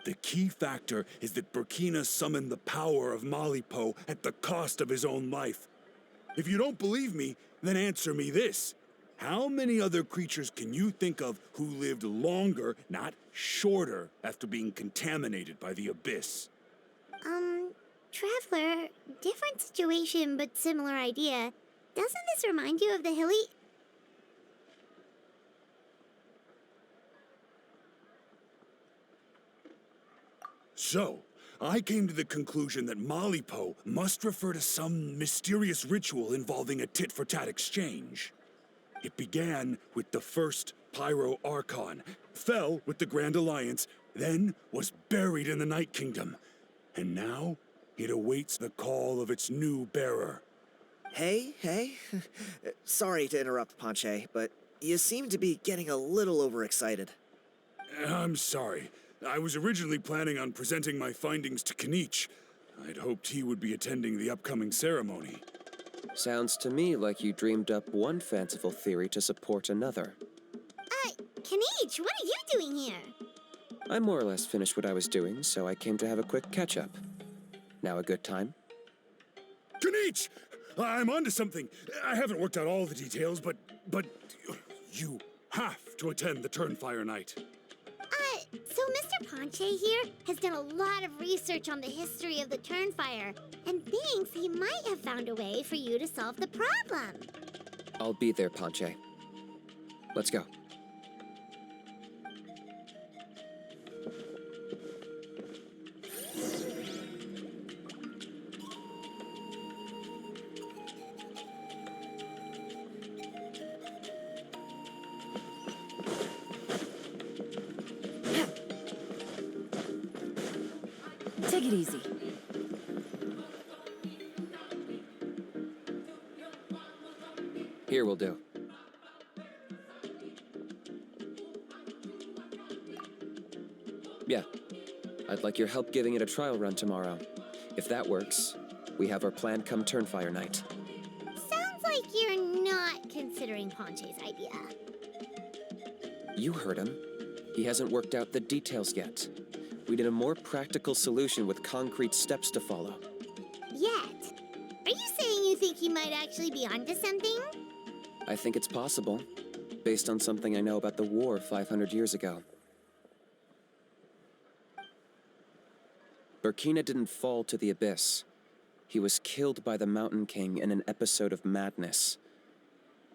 The key factor is that Burkina summoned the power of Malipo at the cost of his own life. If you don't believe me, then answer me this. How many other creatures can you think of who lived longer, not shorter, after being contaminated by the Abyss? Traveler, different situation but similar idea. Doesn't this remind you of the hilly... So, I came to the conclusion that Malipo must refer to some mysterious ritual involving a tit-for-tat exchange. It began with the first Pyro Archon, fell with the Grand Alliance, then was buried in the Night Kingdom. And now, it awaits the call of its new bearer. Hey. Sorry to interrupt, Ponche, but you seem to be getting a little overexcited. I'm sorry. I was originally planning on presenting my findings to Kinich. I'd hoped he would be attending the upcoming ceremony. Sounds to me like you dreamed up one fanciful theory to support another. Kinich, what are you doing here? I more or less finished what I was doing, so I came to have a quick catch-up. Now a good time? Kinich! I'm onto something. I haven't worked out all the details, but you have to attend the Turnfire Night. So Mr. Ponche here has done a lot of research on the history of the Turnfire, and thinks he might have found a way for you to solve the problem. I'll be there, Ponche. Let's go. Take it easy. Here will do. Yeah. I'd like your help giving it a trial run tomorrow. If that works, we have our plan come Turnfire Night. Sounds like you're not considering Ponche's idea. You heard him. He hasn't worked out the details yet. We need a more practical solution with concrete steps to follow. Yet? Are you saying you think he might actually be onto something? I think it's possible, based on something I know about the war 500 years ago. Burkina didn't fall to the abyss. He was killed by the Mountain King in an episode of madness.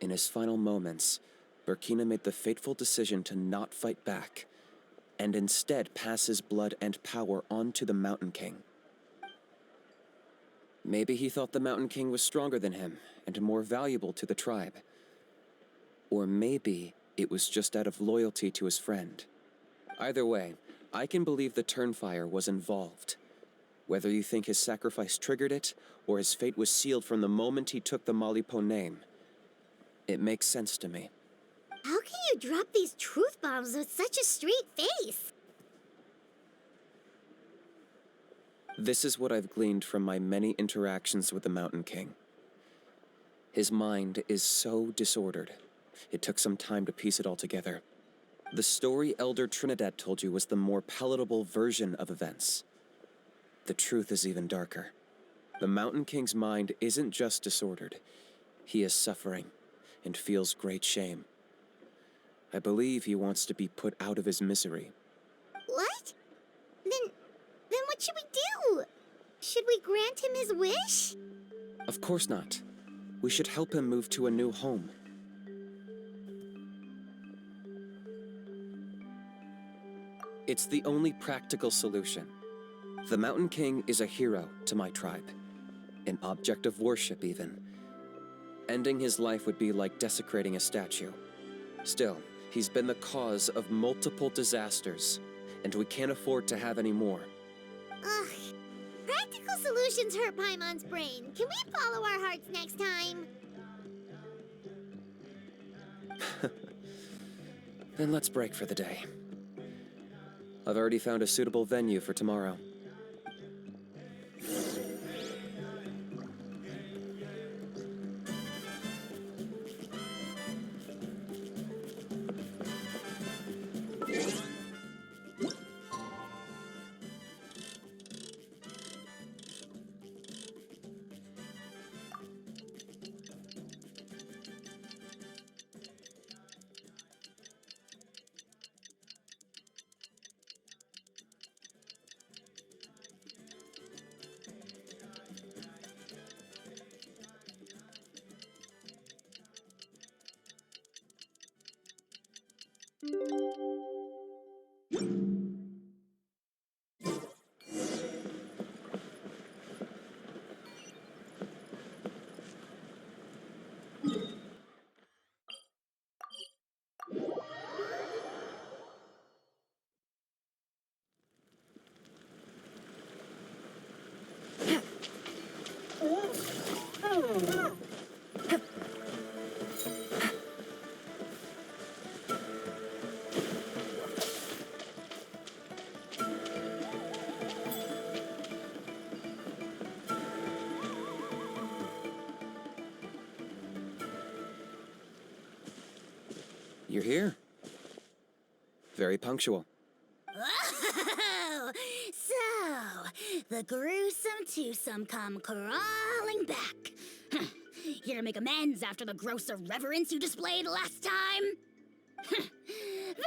In his final moments, Burkina made the fateful decision to not fight back, and instead pass his blood and power on to the Mountain King. Maybe he thought the Mountain King was stronger than him, and more valuable to the tribe. Or maybe it was just out of loyalty to his friend. Either way, I can believe the Turnfire was involved. Whether you think his sacrifice triggered it, or his fate was sealed from the moment he took the Malipo name, it makes sense to me. How can you drop these truth bombs with such a straight face? This is what I've gleaned from my many interactions with the Mountain King. His mind is so disordered. It took some time to piece it all together. The story Elder Trinidad told you was the more palatable version of events. The truth is even darker. The Mountain King's mind isn't just disordered. He is suffering and feels great shame. I believe he wants to be put out of his misery. What? Then what should we do? Should we grant him his wish? Of course not. We should help him move to a new home. It's the only practical solution. The Mountain King is a hero to my tribe. An object of worship, even. Ending his life would be like desecrating a statue. Still, he's been the cause of multiple disasters, and we can't afford to have any more. Ugh. Practical solutions hurt Paimon's brain. Can we follow our hearts next time? Then let's break for the day. I've already found a suitable venue for tomorrow. You're here. Very punctual. Oh, so the gruesome twosome come crawling back. Huh. Here to make amends after the gross irreverence you displayed last time?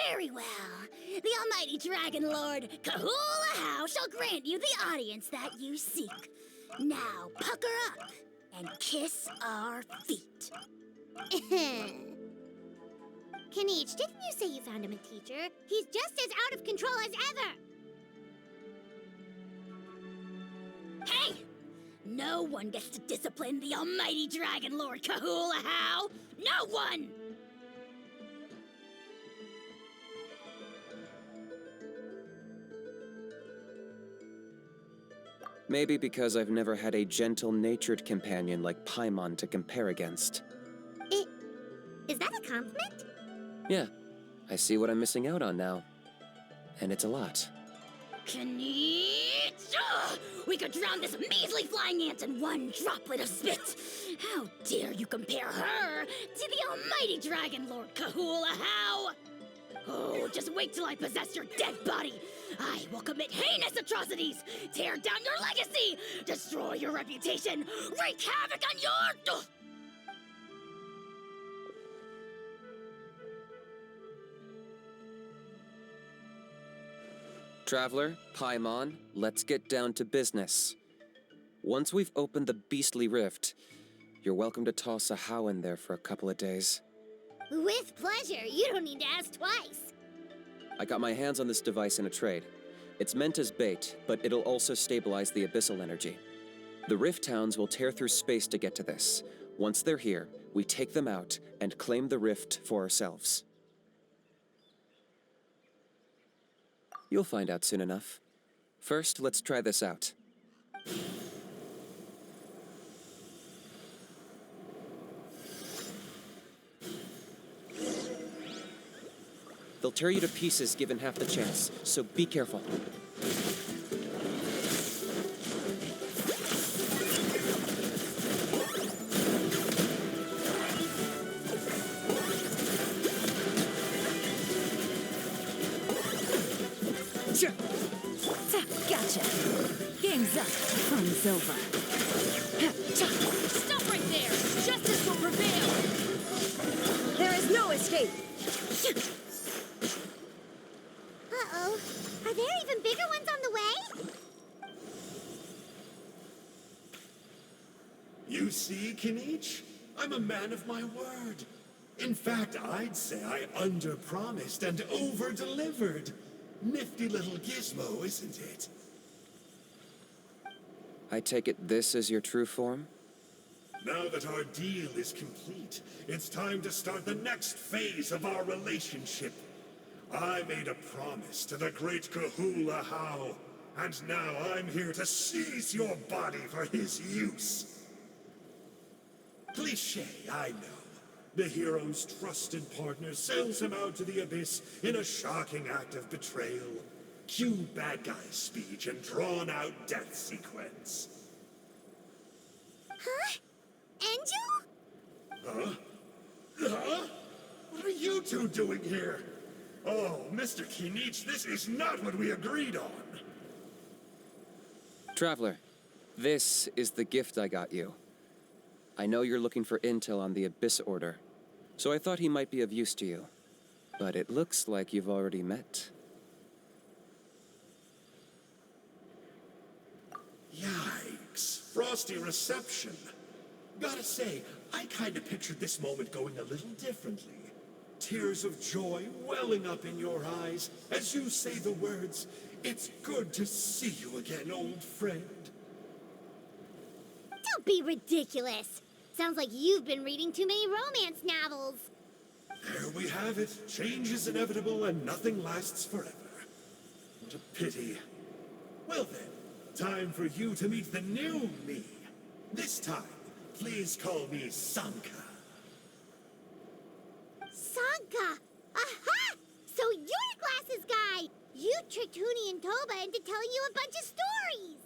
Very well. The almighty Dragon Lord, Kahula How, shall grant you the audience that you seek. Now pucker up and kiss our feet. Kinich, didn't you say you found him a teacher? He's just as out of control as ever! Hey! No one gets to discipline the almighty Dragon Lord Kahula How! No one! Maybe because I've never had a gentle-natured companion like Paimon to compare against. Is that a compliment? Yeah, I see what I'm missing out on now. And it's a lot. Kinich! Ugh! We could drown this measly flying ant in one droplet of spit! How dare you compare her to the almighty Dragon Lord Kahula How! Oh, just wait till I possess your dead body! I will commit heinous atrocities, tear down your legacy, destroy your reputation, wreak havoc on your... Ugh! Traveler, Paimon, let's get down to business. Once we've opened the beastly rift, you're welcome to toss a How in there for a couple of days. With pleasure. You don't need to ask twice. I got my hands on this device in a trade. It's meant as bait, but it'll also stabilize the abyssal energy. The rift towns will tear through space to get to this. Once they're here, we take them out and claim the rift for ourselves. You'll find out soon enough. First, let's try this out. They'll tear you to pieces given half the chance, so be careful. Gotcha. Game's up. Fun's over. Stop right there! Justice will prevail! There is no escape. Uh-oh. Are there even bigger ones on the way? You see, Kinich? I'm a man of my word. In fact, I'd say I under-promised and over-delivered. Nifty little gizmo, isn't it? I take it this is your true form? Now that our deal is complete, it's time to start the next phase of our relationship. I made a promise to the great Kahula How, and now I'm here to seize your body for his use. Cliché, I know. The hero's trusted partner sells him out to the abyss in a shocking act of betrayal. Cue bad guy speech and drawn-out death sequence. Huh? Angel? Huh? What are you two doing here? Oh, Mr. Kinich, this is not what we agreed on. Traveler, this is the gift I got you. I know you're looking for intel on the Abyss Order, so I thought he might be of use to you. But it looks like you've already met. Yikes. Frosty reception. Gotta say, I kinda pictured this moment going a little differently. Tears of joy welling up in your eyes as you say the words, "It's good to see you again, old friend." Don't be ridiculous. Sounds like you've been reading too many romance novels. There we have it. Change is inevitable and nothing lasts forever. What a pity. Well then, time for you to meet the new me. This time, please call me Sanka. Sanka! Aha! So you're Glasses Guy! You tricked Huni and Toba into telling you a bunch of stories!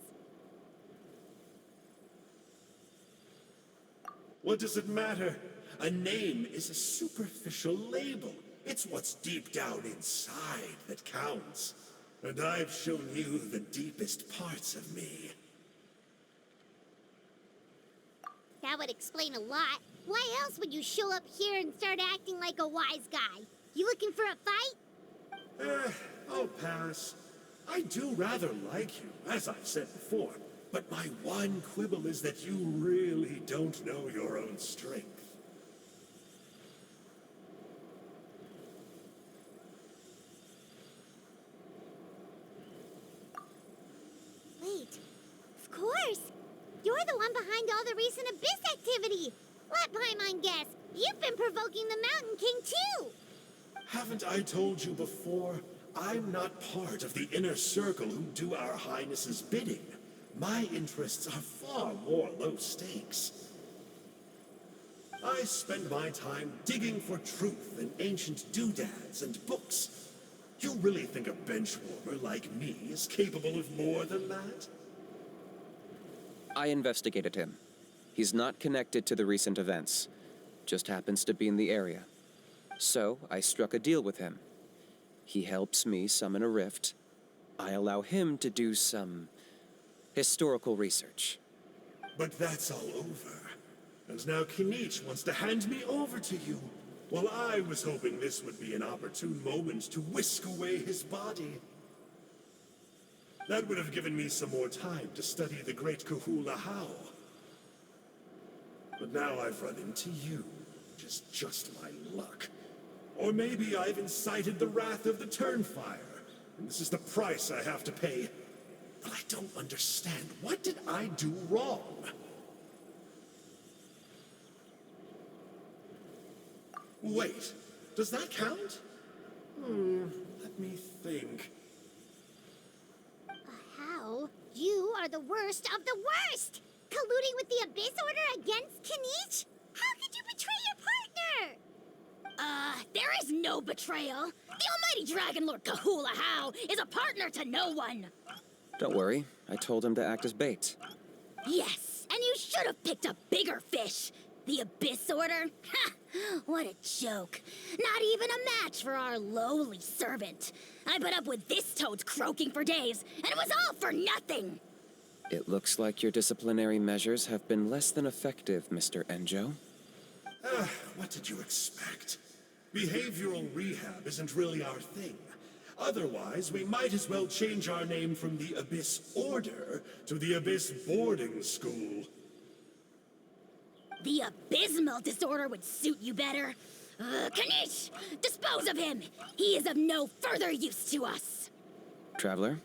What does it matter? A name is a superficial label. It's what's deep down inside that counts. And I've shown you the deepest parts of me. That would explain a lot. Why else would you show up here and start acting like a wise guy? You looking for a fight? I'll pass. I do rather like you, as I've said before. But my one quibble is that you really don't know your own strength. Wait, of course! You're the one behind all the recent Abyss activity! Let Paimon guess, you've been provoking the Mountain King too! Haven't I told you before? I'm not part of the inner circle who do our highnesses' bidding. My interests are far more low stakes. I spend my time digging for truth in ancient doodads and books. You really think a benchwarmer like me is capable of more than that? I investigated him. He's not connected to the recent events. Just happens to be in the area. So, I struck a deal with him. He helps me summon a rift. I allow him to do some historical research. But that's all over. And now Kinich wants to hand me over to you. Well, I was hoping this would be an opportune moment to whisk away his body. That would have given me some more time to study the great Kahula How. But now I've run into you, which is just my luck. Or maybe I've incited the wrath of the Turnfire, and this is the price I have to pay. But I don't understand. What did I do wrong? Wait, does that count? Let me think. How? You are the worst of the worst! Colluding with the Abyss Order against Kinich? How could you betray your partner? There is no betrayal. The almighty Dragon Lord Kahula How is a partner to no one. Don't worry, I told him to act as bait. Yes, and you should have picked a bigger fish. The Abyss Order? Ha! What a joke. Not even a match for our lowly servant. I put up with this toad's croaking for days, and it was all for nothing. It looks like your disciplinary measures have been less than effective, Mr. Enjo. What did you expect? Behavioral rehab isn't really our thing. Otherwise, we might as well change our name from the Abyss Order to the Abyss Boarding School. The abysmal disorder would suit you better. Kinich! Dispose of him! He is of no further use to us! Traveler?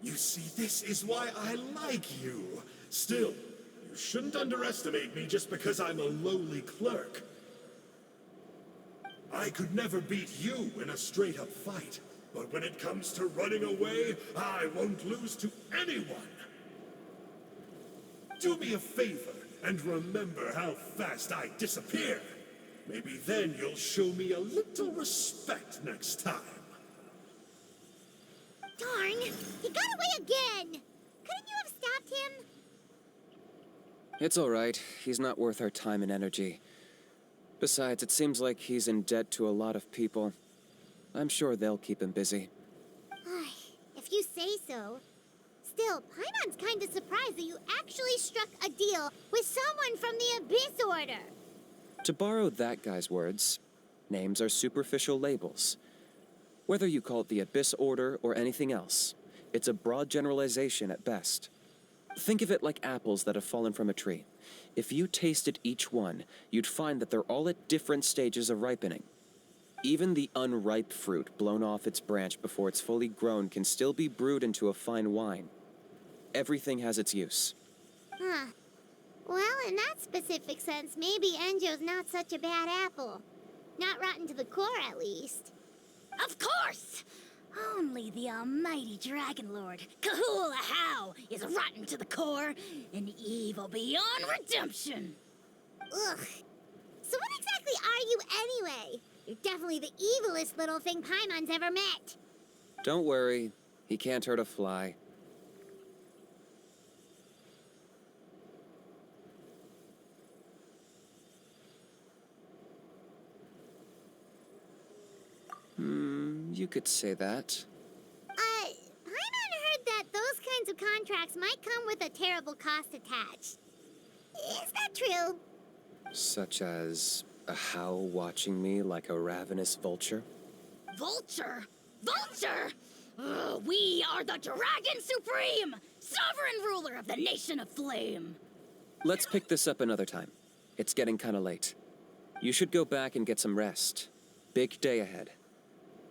You see, this is why I like you. Still, you shouldn't underestimate me just because I'm a lowly clerk. I could never beat you in a straight-up fight, but when it comes to running away, I won't lose to anyone. Do me a favor and remember how fast I disappear. Maybe then you'll show me a little respect next time. Darn! He got away again! Couldn't you have stopped him? It's all right. He's not worth our time and energy. Besides, it seems like he's in debt to a lot of people. I'm sure they'll keep him busy. If you say so. Still, Paimon's kinda surprised that you actually struck a deal with someone from the Abyss Order. To borrow that guy's words, names are superficial labels. Whether you call it the Abyss Order or anything else, it's a broad generalization at best. Think of it like apples that have fallen from a tree. If you tasted each one, you'd find that they're all at different stages of ripening. Even the unripe fruit blown off its branch before it's fully grown can still be brewed into a fine wine. Everything has its use. Huh. Well, in that specific sense, maybe Enjo's not such a bad apple. Not rotten to the core, at least. Of course! Only the almighty Dragon Lord, Kahula How, is rotten to the core and evil beyond redemption. Ugh. So what exactly are you anyway? You're definitely the evilest little thing Paimon's ever met. Don't worry, He can't hurt a fly. You could say that. Paimon heard that those kinds of contracts might come with a terrible cost attached. Is that true? Such as a howl watching me like a ravenous vulture? Vulture? Vulture! We are the Dragon Supreme, sovereign ruler of the Nation of Flame. Let's pick this up another time. It's getting kinda late. You should go back and get some rest. Big day ahead.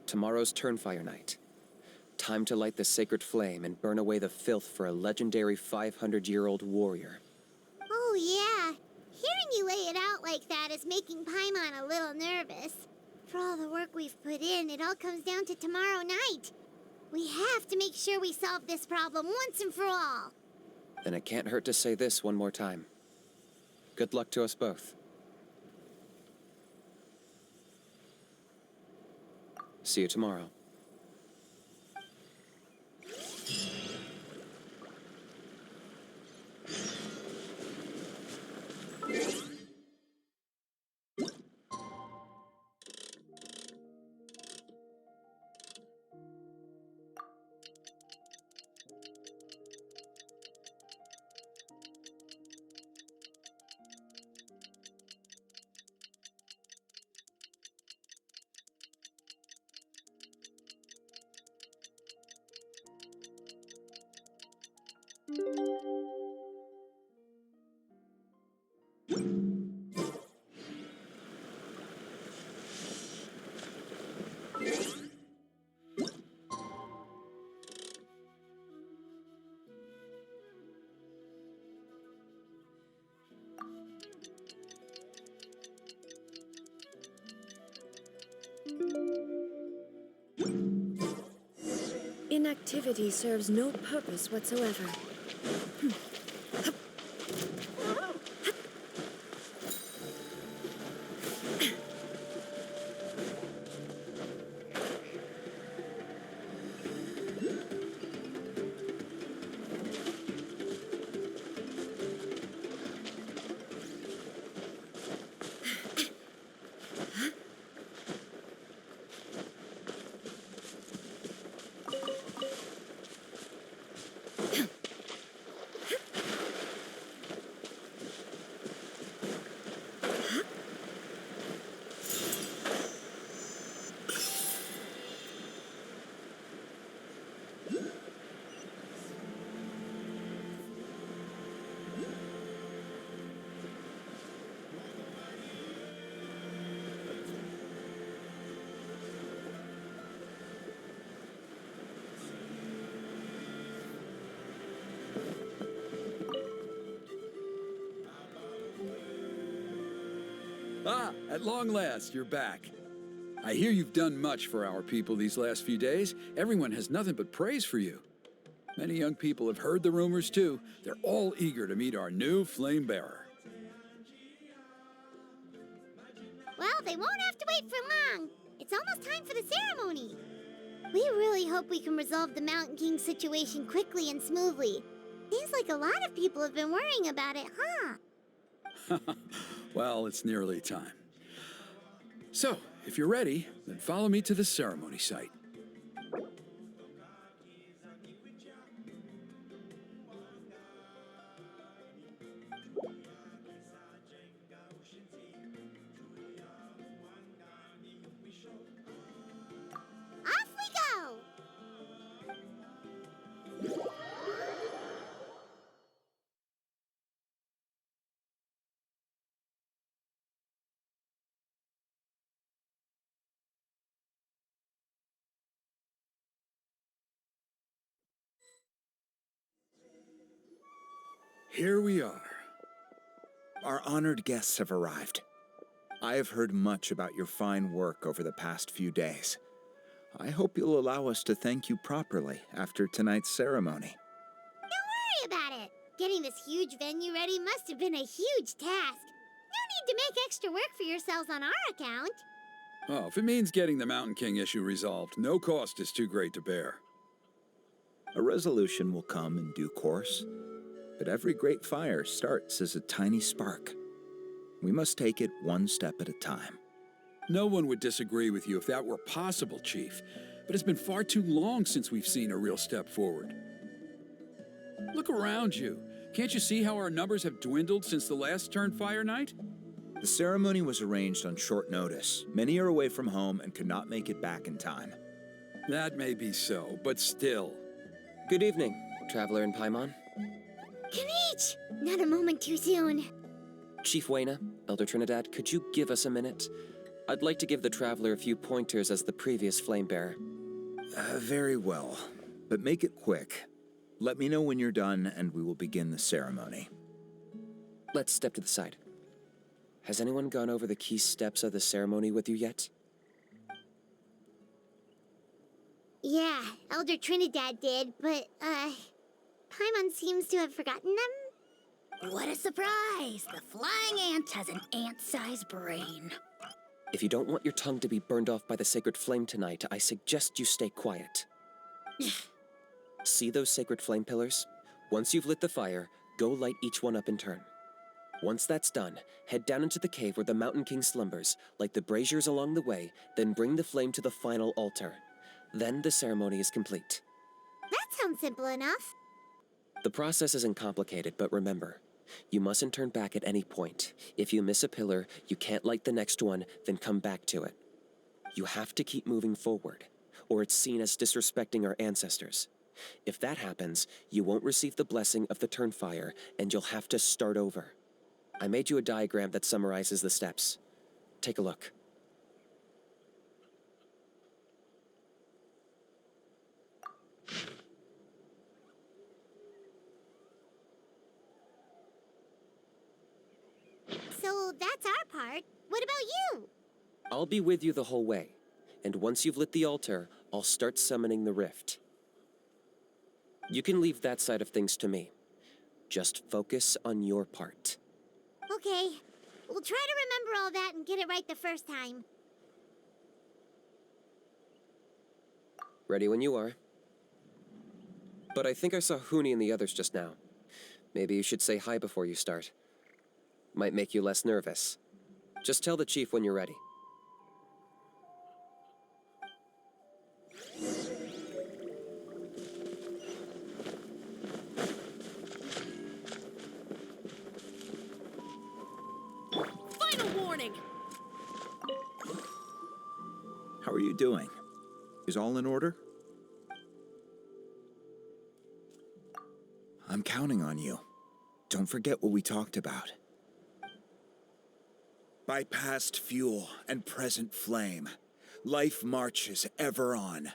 Tomorrow's Turnfire Night. Time to light the sacred flame and burn away the filth for a legendary 500-year-old warrior. Oh, yeah. Hearing you lay it out like that is making Paimon a little nervous. For all the work we've put in, it all comes down to tomorrow night. We have to make sure we solve this problem once and for all. Then it can't hurt to say this one more time. Good luck to us both. See you tomorrow. Inactivity serves no purpose whatsoever. Ah, at long last, you're back. I hear you've done much for our people these last few days. Everyone has nothing but praise for you. Many young people have heard the rumors too. They're all eager to meet our new flame bearer. Well, they won't have to wait for long. It's almost time for the ceremony. We really hope we can resolve the Mountain King situation quickly and smoothly. Seems like a lot of people have been worrying about it, huh? Well, it's nearly time. So, if you're ready, then follow me to the ceremony site. Off we go! Here we are. Our honored guests have arrived. I have heard much about your fine work over the past few days. I hope you'll allow us to thank you properly after tonight's ceremony. Don't worry about it. Getting this huge venue ready must have been a huge task. No need to make extra work for yourselves on our account. Oh, if it means getting the Mountain King issue resolved, no cost is too great to bear. A resolution will come in due course, but every great fire starts as a tiny spark. We must take it one step at a time. No one would disagree with you if that were possible, Chief, but it's been far too long since we've seen a real step forward. Look around you. Can't you see how our numbers have dwindled since the last Turnfire night? The ceremony was arranged on short notice. Many are away from home and could not make it back in time. That may be so, but still. Good evening, Traveler in Paimon. Kinich! Not a moment too soon. Chief Wayna, Elder Trinidad, could you give us a minute? I'd like to give the Traveler a few pointers as the previous Flamebearer. Very well, but make it quick. Let me know when you're done and we will begin the ceremony. Let's step to the side. Has anyone gone over the key steps of the ceremony with you yet? Yeah, Elder Trinidad did, but, Paimon seems to have forgotten them? What a surprise! The flying ant has an ant-sized brain. If you don't want your tongue to be burned off by the sacred flame tonight, I suggest you stay quiet. See those sacred flame pillars? Once you've lit the fire, go light each one up in turn. Once that's done, head down into the cave where the Mountain King slumbers, light the braziers along the way, then bring the flame to the final altar. Then the ceremony is complete. That sounds simple enough. The process isn't complicated, but remember, you mustn't turn back at any point. If you miss a pillar, you can't light the next one, then come back to it. You have to keep moving forward, or it's seen as disrespecting our ancestors. If that happens, you won't receive the blessing of the Turnfire, and you'll have to start over. I made you a diagram that summarizes the steps. Take a look. So that's our part. What about you? I'll be with you the whole way, and once you've lit the altar, I'll start summoning the rift. You can leave that side of things to me. Just focus on your part. Okay. We'll try to remember all that and get it right the first time. Ready when you are. But I think I saw Huni and the others just now. Maybe you should say hi before you start. Might make you less nervous. Just tell the chief when you're ready. Final warning! How are you doing? Is all in order? I'm counting on you. Don't forget what we talked about. By past fuel and present flame, life marches ever on.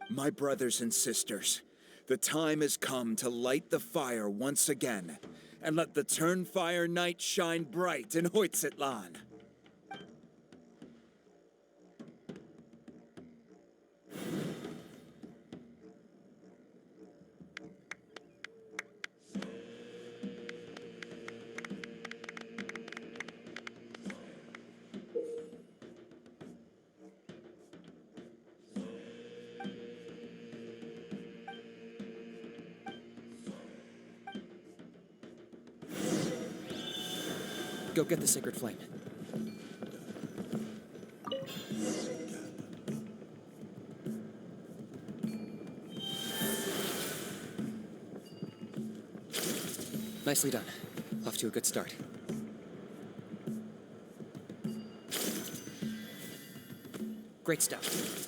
My brothers and sisters, the time has come to light the fire once again, and let the Turnfire night shine bright in Hoytzitlan. Go get the sacred flame. Nicely done. Off to a good start. Great stuff.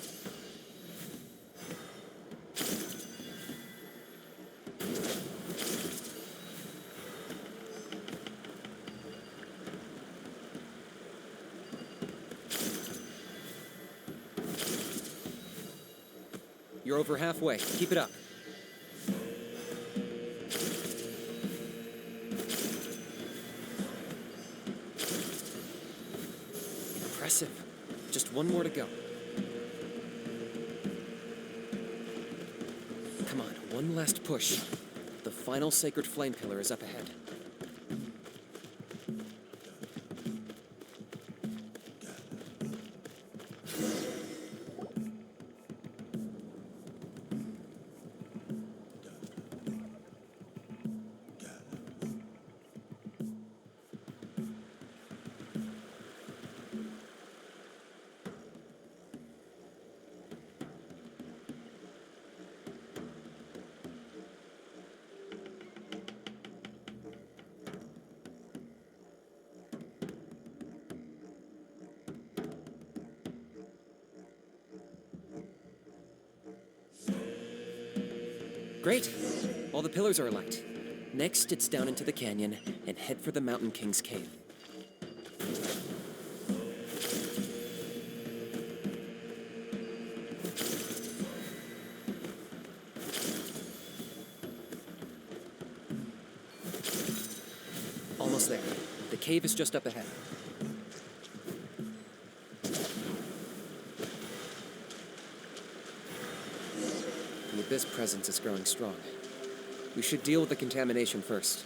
You're over halfway. Keep it up. Impressive. Just one more to go. Come on, one last push. The final sacred flame pillar is up ahead. Great. All the pillars are alight. Next, it's down into the canyon and head for the Mountain King's cave. Almost there. The cave is just up ahead. The Abyss presence is growing strong. We should deal with the contamination first.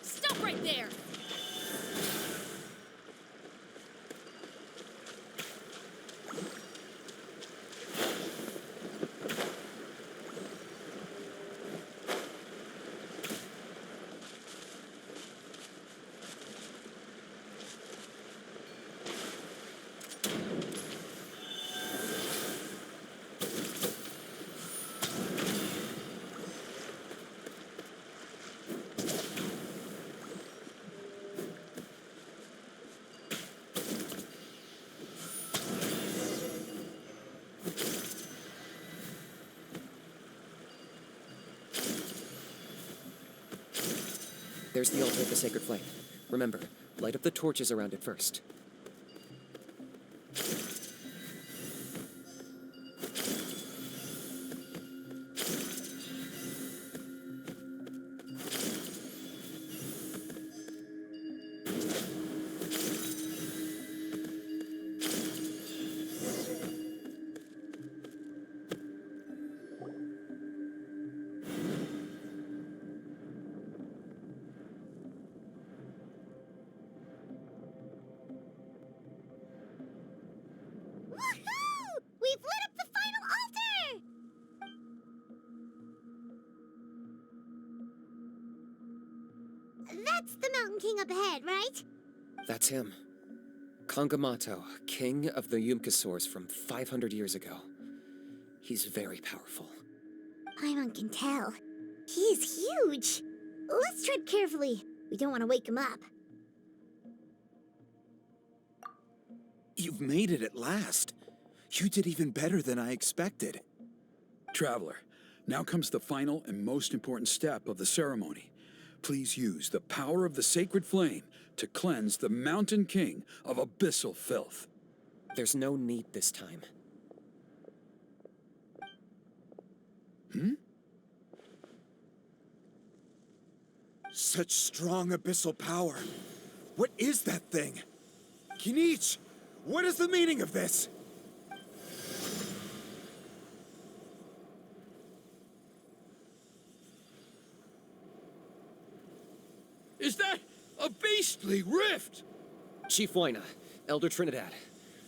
Stop right there! There's the altar of the sacred flame. Remember, light up the torches around it first. Woohoo! We've lit up the final altar! That's the Mountain King up ahead, right? That's him. Kangamato, king of the Yumkasaurs from 500 years ago. He's very powerful. Paimon can tell. He's huge. Let's tread carefully. We don't want to wake him up. You've made it at last. You did even better than I expected. Traveler, now comes the final and most important step of the ceremony. Please use the power of the sacred flame to cleanse the Mountain King of abyssal filth. There's no need this time. Such strong abyssal power. What is that thing? Kinich, what is the meaning of this? Is that a beastly rift? Chief Huayna, Elder Trinidad,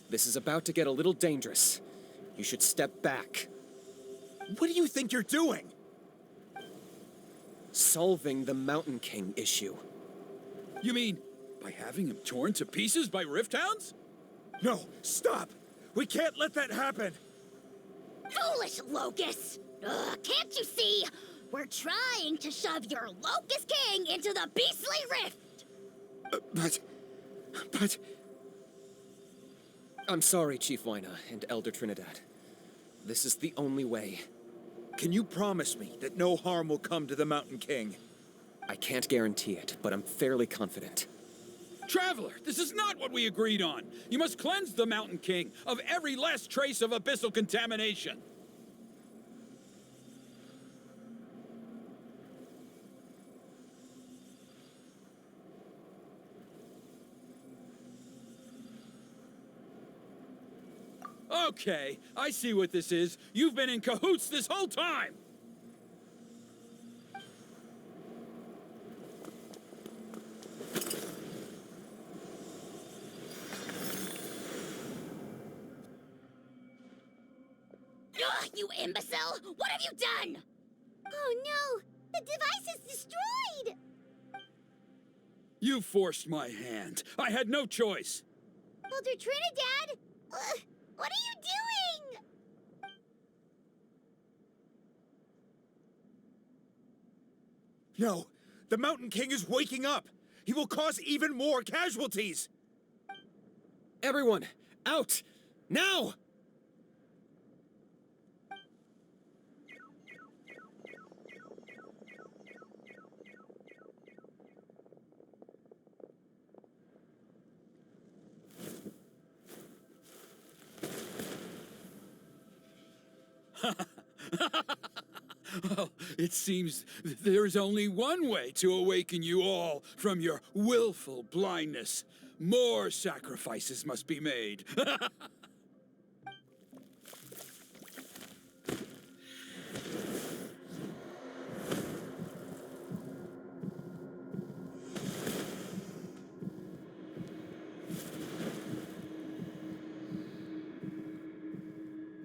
this is about to get a little dangerous. You should step back. What do you think you're doing? Solving the Mountain King issue. You mean by having him torn to pieces by rift hounds? No, stop! We can't let that happen! Foolish Locust! Can't you see? We're trying to shove your Locust King into the beastly rift! But... I'm sorry, Chief Wyna and Elder Trinidad. This is the only way. Can you promise me that no harm will come to the Mountain King? I can't guarantee it, but I'm fairly confident. Traveler, this is not what we agreed on. You must cleanse the Mountain King of every last trace of abyssal contamination. Okay, I see what this is. You've been in cahoots this whole time! Ugh, you imbecile! What have you done? Oh no! The device is destroyed! You forced my hand. I had no choice. Elder Trinidad? What are you doing? No, the Mountain King is waking up. He will cause even more casualties. Everyone, out! Now! Well, it seems there's only one way to awaken you all from your willful blindness. More sacrifices must be made.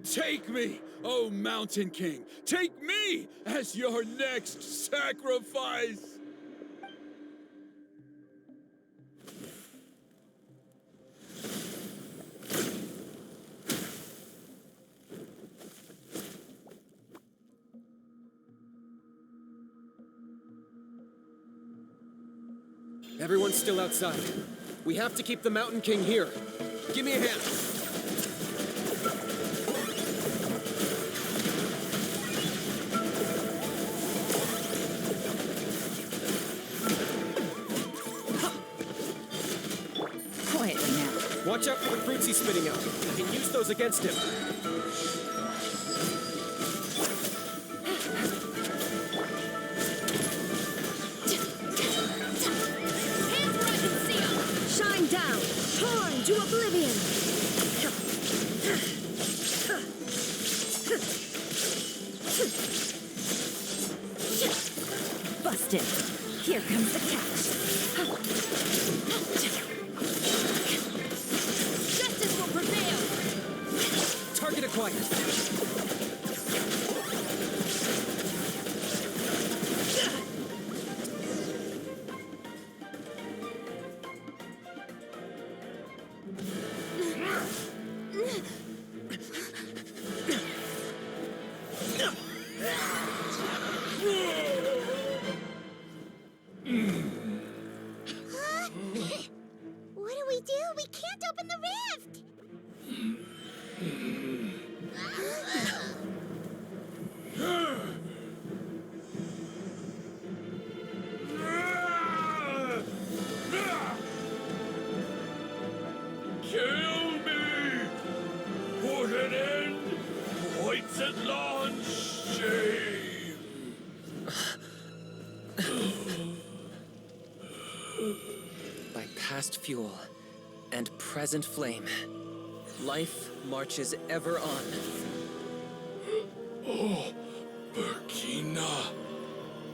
Take me, O Mountain King! Take me as your next sacrifice! Everyone's still outside. We have to keep the Mountain King here. Give me a hand. Quietly now. Watch out for the fruits he's spitting out. You can use those against him. Hands where I can see 'em! Shine down, torn to oblivion. Busted. Here comes the catch. Justice will prevail! Target acquired. What do we do? We can't open the rift! Kill me! Put an end to Hoyt's shame! By past fuel and present flame, life marches ever on. Oh, Burkina,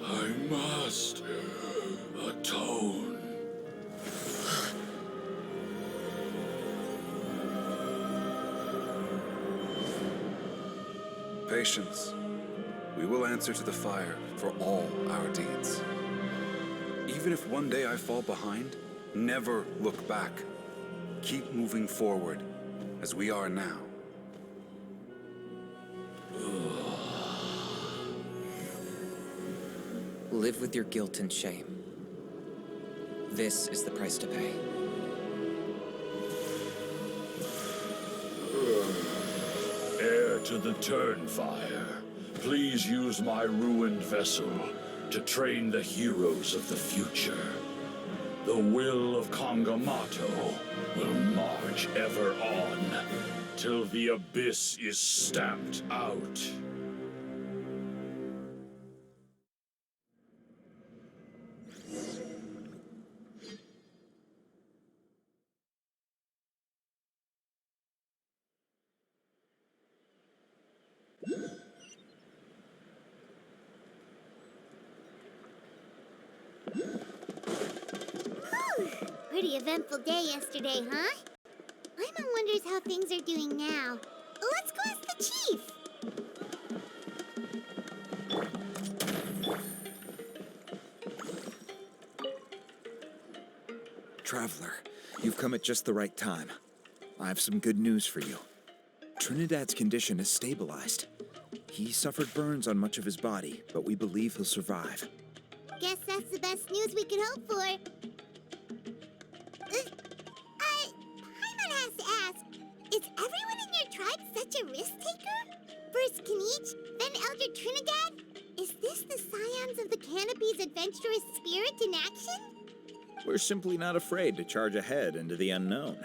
I must atone. Patience. We will answer to the fire for all our deeds. Even if one day I fall behind, never look back. Keep moving forward, as we are now. Live with your guilt and shame. This is the price to pay. to the Turnfire. Please use my ruined vessel to train the heroes of the future. The will of Kangamato will march ever on till the abyss is stamped out. Pretty eventful day yesterday, huh? Paimon wonders how things are doing now. Let's go ask the chief. Traveler, you've come at just the right time. I have some good news for you. Trinidad's condition has stabilized. He suffered burns on much of his body, but we believe he'll survive. Guess that's the best news we could hope for. Paimon has to ask, is everyone in your tribe such a risk-taker? First Kinich, then Elder Trinidad? Is this the scions of the Canopy's adventurous spirit in action? We're simply not afraid to charge ahead into the unknown.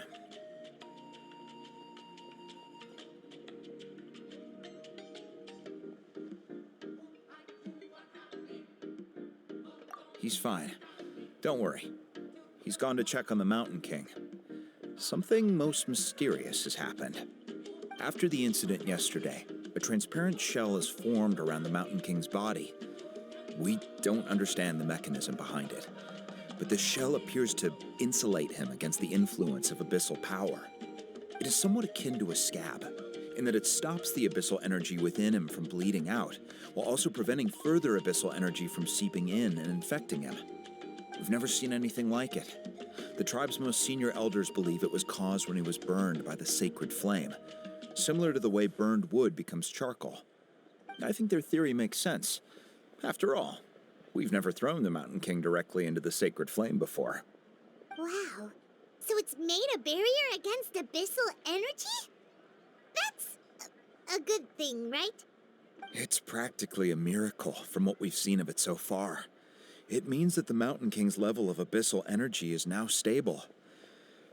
He's fine. Don't worry. He's gone to check on the Mountain King. Something most mysterious has happened. After the incident yesterday, a transparent shell has formed around the Mountain King's body. We don't understand the mechanism behind it, but the shell appears to insulate him against the influence of abyssal power. It is somewhat akin to a scab, in that it stops the abyssal energy within him from bleeding out, while also preventing further abyssal energy from seeping in and infecting him. We've never seen anything like it. The tribe's most senior elders believe it was caused when he was burned by the sacred flame, similar to the way burned wood becomes charcoal. I think their theory makes sense. After all, we've never thrown the Mountain King directly into the sacred flame before. Wow. So it's made a barrier against abyssal energy? That's a good thing, right? It's practically a miracle from what we've seen of it so far. It means that the Mountain King's level of abyssal energy is now stable.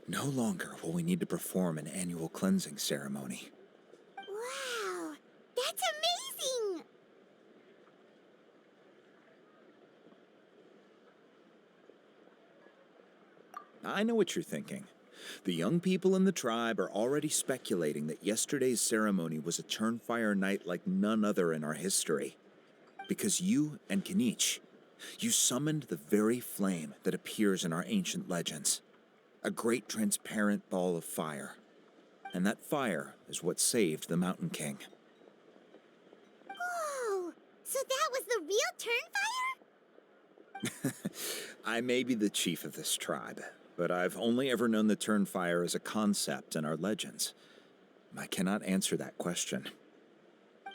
No longer will we need to perform an annual cleansing ceremony. Wow, that's amazing! I know what you're thinking. The young people in the tribe are already speculating that yesterday's ceremony was a Turnfire night like none other in our history. Because you and Kinich, you summoned the very flame that appears in our ancient legends. A great transparent ball of fire. And that fire is what saved the Mountain King. Whoa! So that was the real Turnfire? I may be the chief of this tribe, but I've only ever known the Turnfire as a concept in our legends. I cannot answer that question.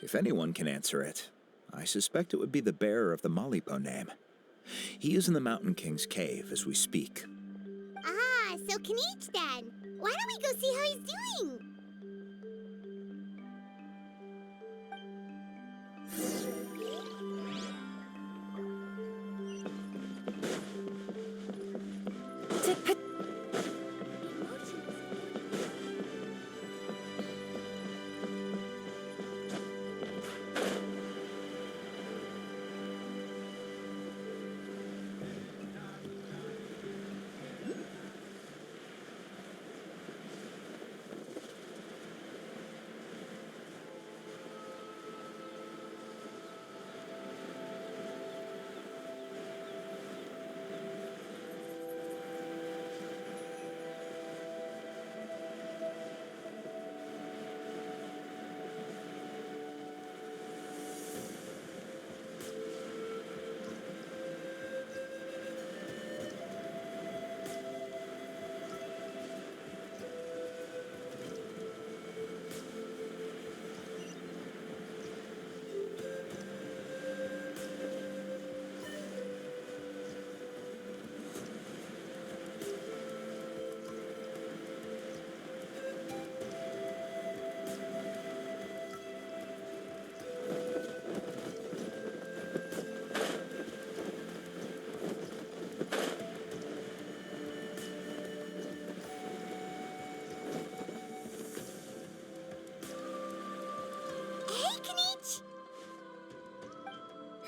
If anyone can answer it, I suspect it would be the bearer of the Malipo name. He is in the Mountain King's cave as we speak. Ah, so Kinich then. Why don't we go see how he's doing?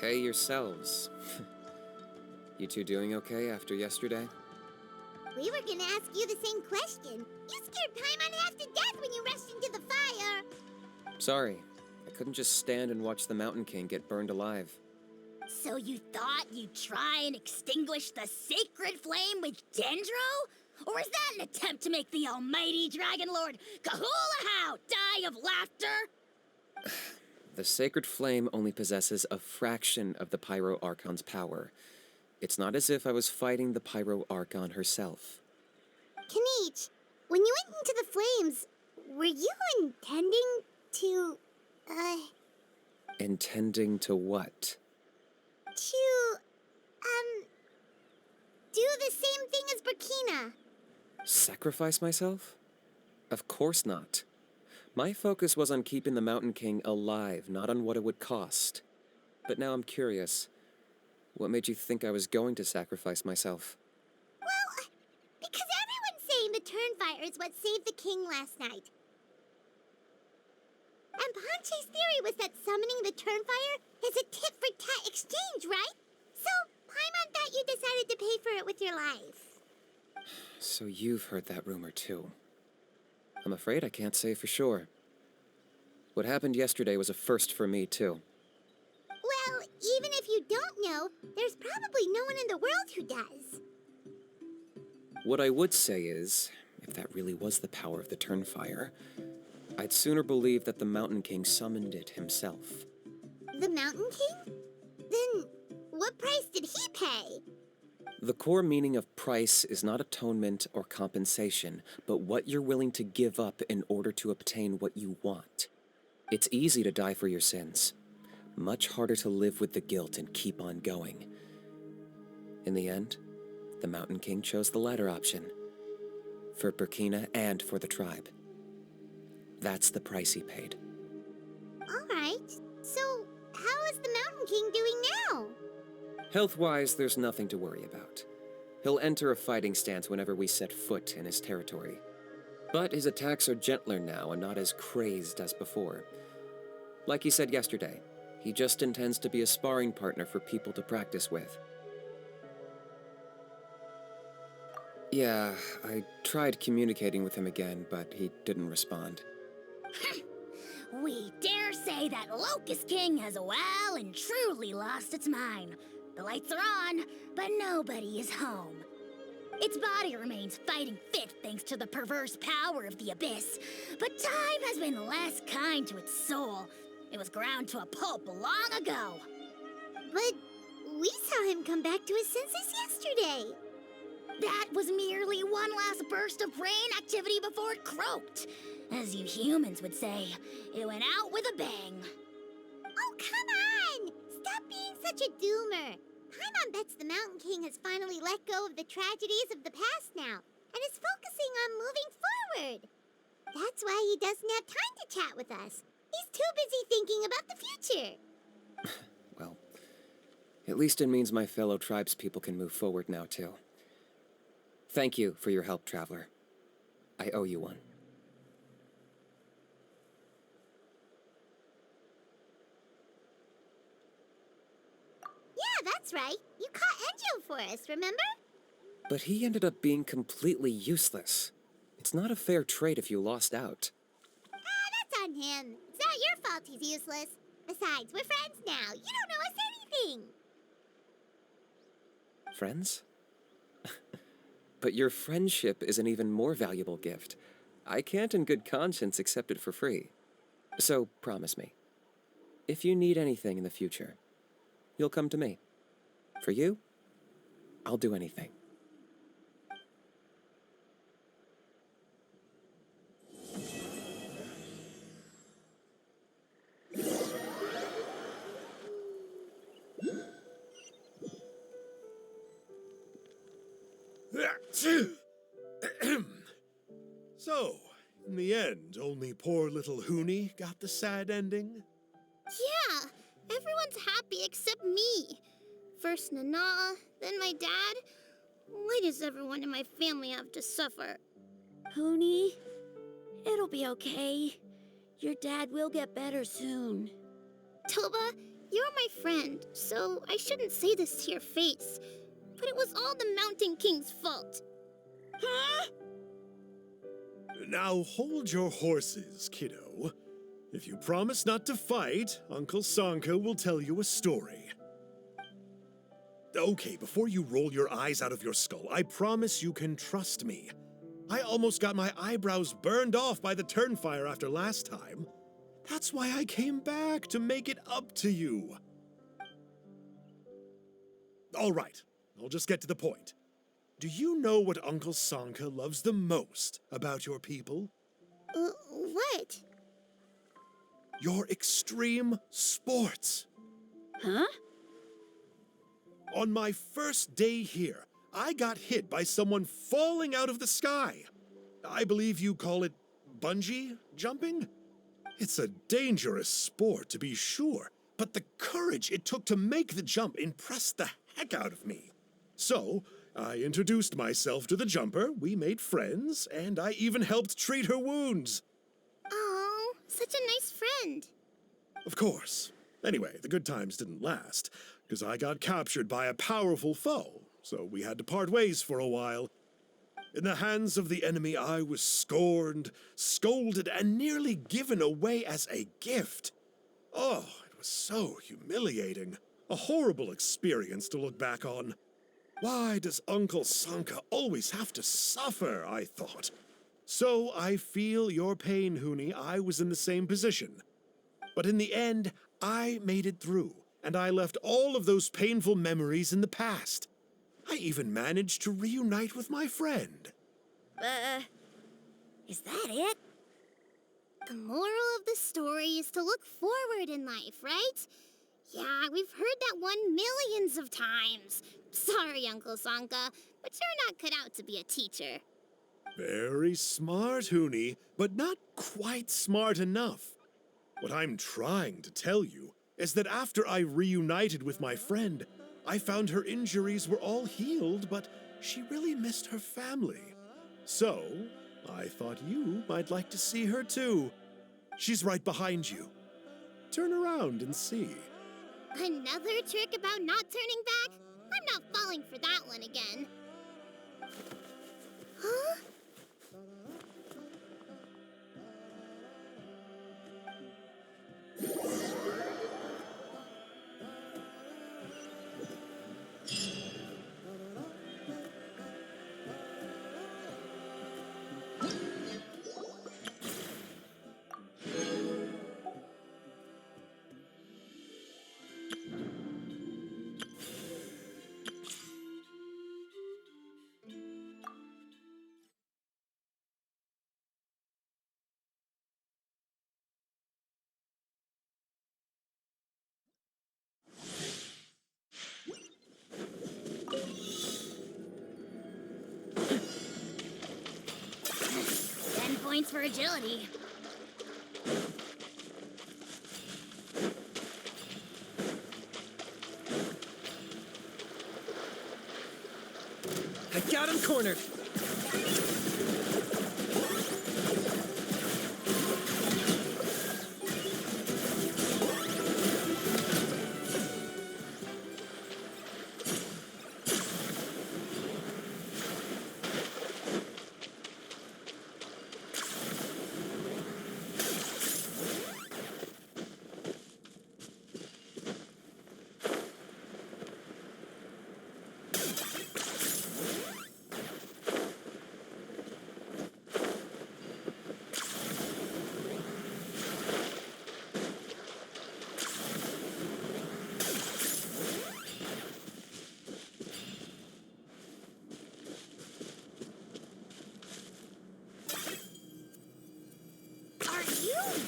Hey yourselves. You two doing okay after yesterday? We were gonna ask you the same question. You scared Paimon half to death when you rushed into the fire. Sorry. I couldn't just stand and watch the Mountain King get burned alive. So you thought you'd try and extinguish the sacred flame with Dendro? Or is that an attempt to make the almighty Dragon Lord Kahulahow die of laughter? The sacred flame only possesses a fraction of the Pyro Archon's power. It's not as if I was fighting the Pyro Archon herself. Kinich, when you went into the flames, were you intending to, Intending to what? do the same thing as Burkina? Sacrifice myself? Of course not. My focus was on keeping the Mountain King alive, not on what it would cost. But now I'm curious. What made you think I was going to sacrifice myself? Well, because everyone's saying the Turnfire is what saved the king last night. And Ponche's theory was that summoning the Turnfire is a tit-for-tat exchange, right? So, Paimon thought you decided to pay for it with your life. So you've heard that rumor too. I'm afraid I can't say for sure. What happened yesterday was a first for me too. Well, even if you don't know, there's probably no one in the world who does. What I would say is, if that really was the power of the Turnfire, I'd sooner believe that the Mountain King summoned it himself. The Mountain King? Then, what price did he pay? The core meaning of price is not atonement or compensation, but what you're willing to give up in order to obtain what you want. It's easy to die for your sins. Much harder to live with the guilt and keep on going. In the end, the Mountain King chose the latter option. For Burkina and for the tribe. That's the price he paid. Alright, so how is the Mountain King doing now? Health-wise, there's nothing to worry about. He'll enter a fighting stance whenever we set foot in his territory. But his attacks are gentler now and not as crazed as before. Like he said yesterday, he just intends to be a sparring partner for people to practice with. Yeah, I tried communicating with him again, but he didn't respond. We dare say that Locust King has well and truly lost its mind. The lights are on, but nobody is home. Its body remains fighting fit thanks to the perverse power of the Abyss, but time has been less kind to its soul. It was ground to a pulp long ago. But we saw him come back to his senses yesterday. That was merely one last burst of brain activity before it croaked. As you humans would say, it went out with a bang. Oh, come on! Stop being such a doomer. Paimon bets the Mountain King has finally let go of the tragedies of the past now, and is focusing on moving forward. That's why he doesn't have time to chat with us. He's too busy thinking about the future. Well, at least it means my fellow tribespeople can move forward now, too. Thank you for your help, Traveler. I owe you one. Yeah, that's right. You caught Enjo for us, remember? But he ended up being completely useless. It's not a fair trade if you lost out. That's on him. It's not your fault he's useless. Besides, we're friends now. You don't know us anything. Friends? But your friendship is an even more valuable gift. I can't in good conscience accept it for free. So promise me, if you need anything in the future, you'll come to me. For you, I'll do anything. So, in the end, only poor little Huni got the sad ending? Yeah, everyone's happy except me. First Nana, then my dad. Why does everyone in my family have to suffer? Pony, it'll be okay. Your dad will get better soon. Toba, You're my friend, so I shouldn't say this to your face. But it was all the Mountain King's fault. Huh? Now hold your horses, kiddo. If you promise not to fight, Uncle Sanka will tell you a story. Okay, before you roll your eyes out of your skull, I promise you can trust me. I almost got my eyebrows burned off by the turnfire after last time. That's why I came back, to make it up to you. All right, I'll just get to the point. Do you know what Uncle Sanka loves the most about your people? What? Your extreme sports. Huh? On my first day here, I got hit by someone falling out of the sky. I believe you call it bungee jumping? It's a dangerous sport, to be sure, but the courage it took to make the jump impressed the heck out of me. So, I introduced myself to the jumper, we made friends, and I even helped treat her wounds. Oh, such a nice friend. Of course. Anyway, the good times didn't last, because I got captured by a powerful foe, so we had to part ways for a while. In the hands of the enemy, I was scorned, scolded, and nearly given away as a gift. Oh, it was so humiliating. A horrible experience to look back on. Why does Uncle Sanka always have to suffer, I thought. So I feel your pain, Huni. I was in the same position. But in the end, I made it through, and I left all of those painful memories in the past. I even managed to reunite with my friend. Is that it? The moral of the story is to look forward in life, right? Yeah, we've heard that one millions of times. Sorry, Uncle Sanka, but you're not cut out to be a teacher. Very smart, Huni, but not quite smart enough. What I'm trying to tell you is that after I reunited with my friend, I found her injuries were all healed, but she really missed her family. So, I thought you might like to see her too. She's right behind you. Turn around and see. Another trick about not turning back? I'm not falling for that one again. Huh? Points for agility. I got him cornered.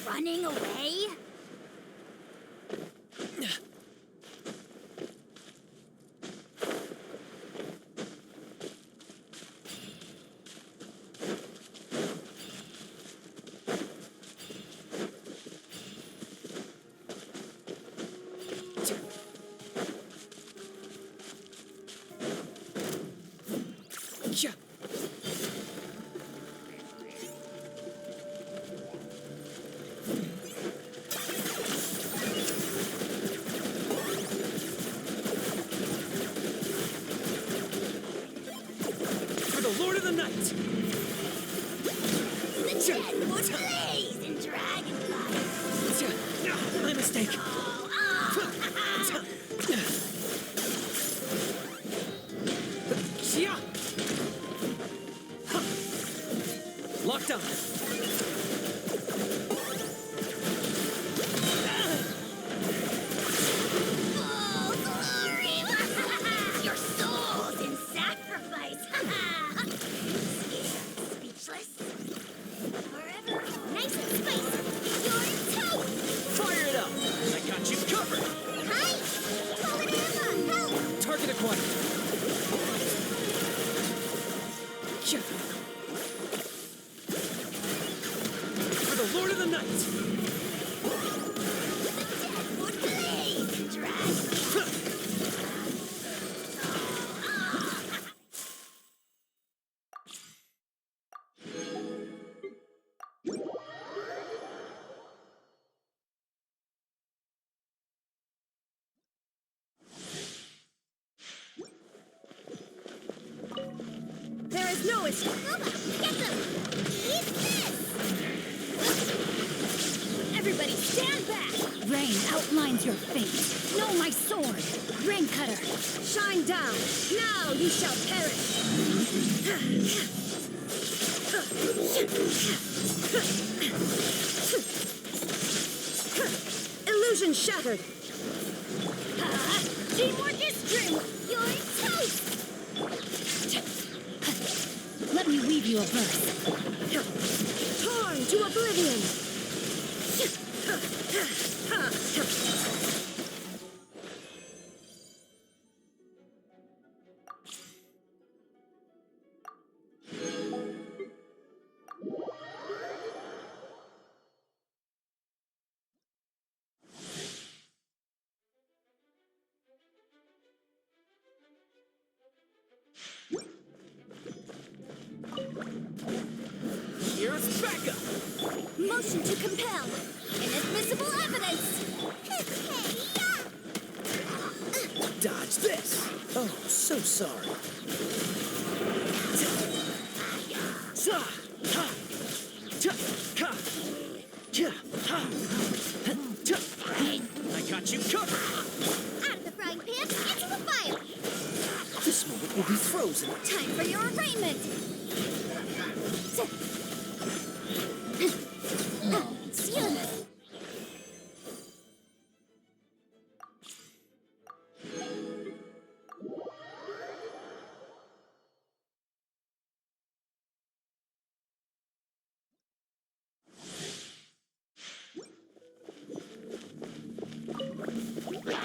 Running away? Yeah. mistake. Locked on. Oh, glory! Your soul's in sacrifice. Speechless. Forever. Nice and spicy. You're toast. Fire it up. I got you covered. Hi. Calling Emma. Help. Target acquired. For the Lord of the Night. Deadwood blaze. Drag. There is no escape. Bubba, get them. Eat this. Everybody stand back! Rain outlines your fate. Know my sword. Rain cutter. Shine down. Now you shall perish. Illusion shattered. Teamwork is true! You're toast. Let me weave you a verse. Torn to oblivion. Here's backup. Motion to compel! Inadmissible evidence! Dodge this. Oh, so sorry. I got you covered. Out of the frying pan, into the fire. This moment will be frozen. Time for your arraignment!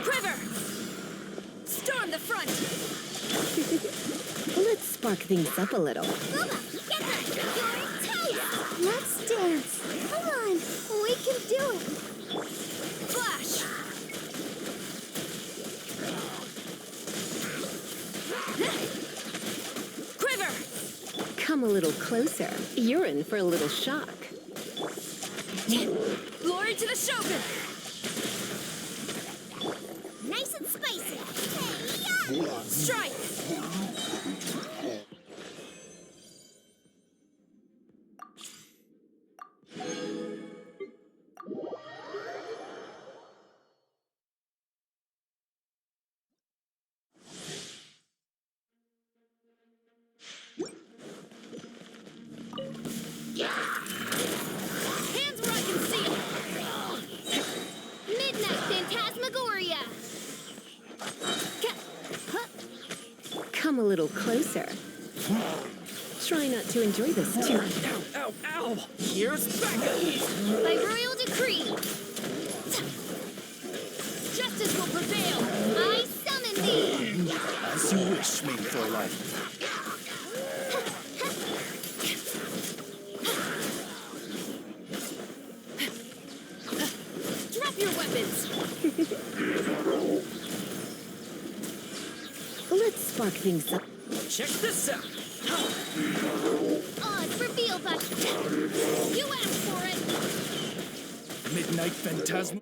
Quiver! Storm the front! Let's spark things up a little. Bubba, get them. You're toast. Let's dance. Come on. We can do it. Flash! Quiver! Come a little closer. You're in for a little shock. Glory to the Shogun! Nice and spicy. Hey-ya! Strike! Hands where I can see 'em. Midnight Phantasmagoria. Come a little closer. Try not to enjoy this too much. Ow, ow. Here's backup. By royal decree, justice will prevail. I summon thee. As you wish, main for life. Drop your weapons. Let's spark things up. Check this out. Odds reveal, but you asked for it. Midnight Phantasm.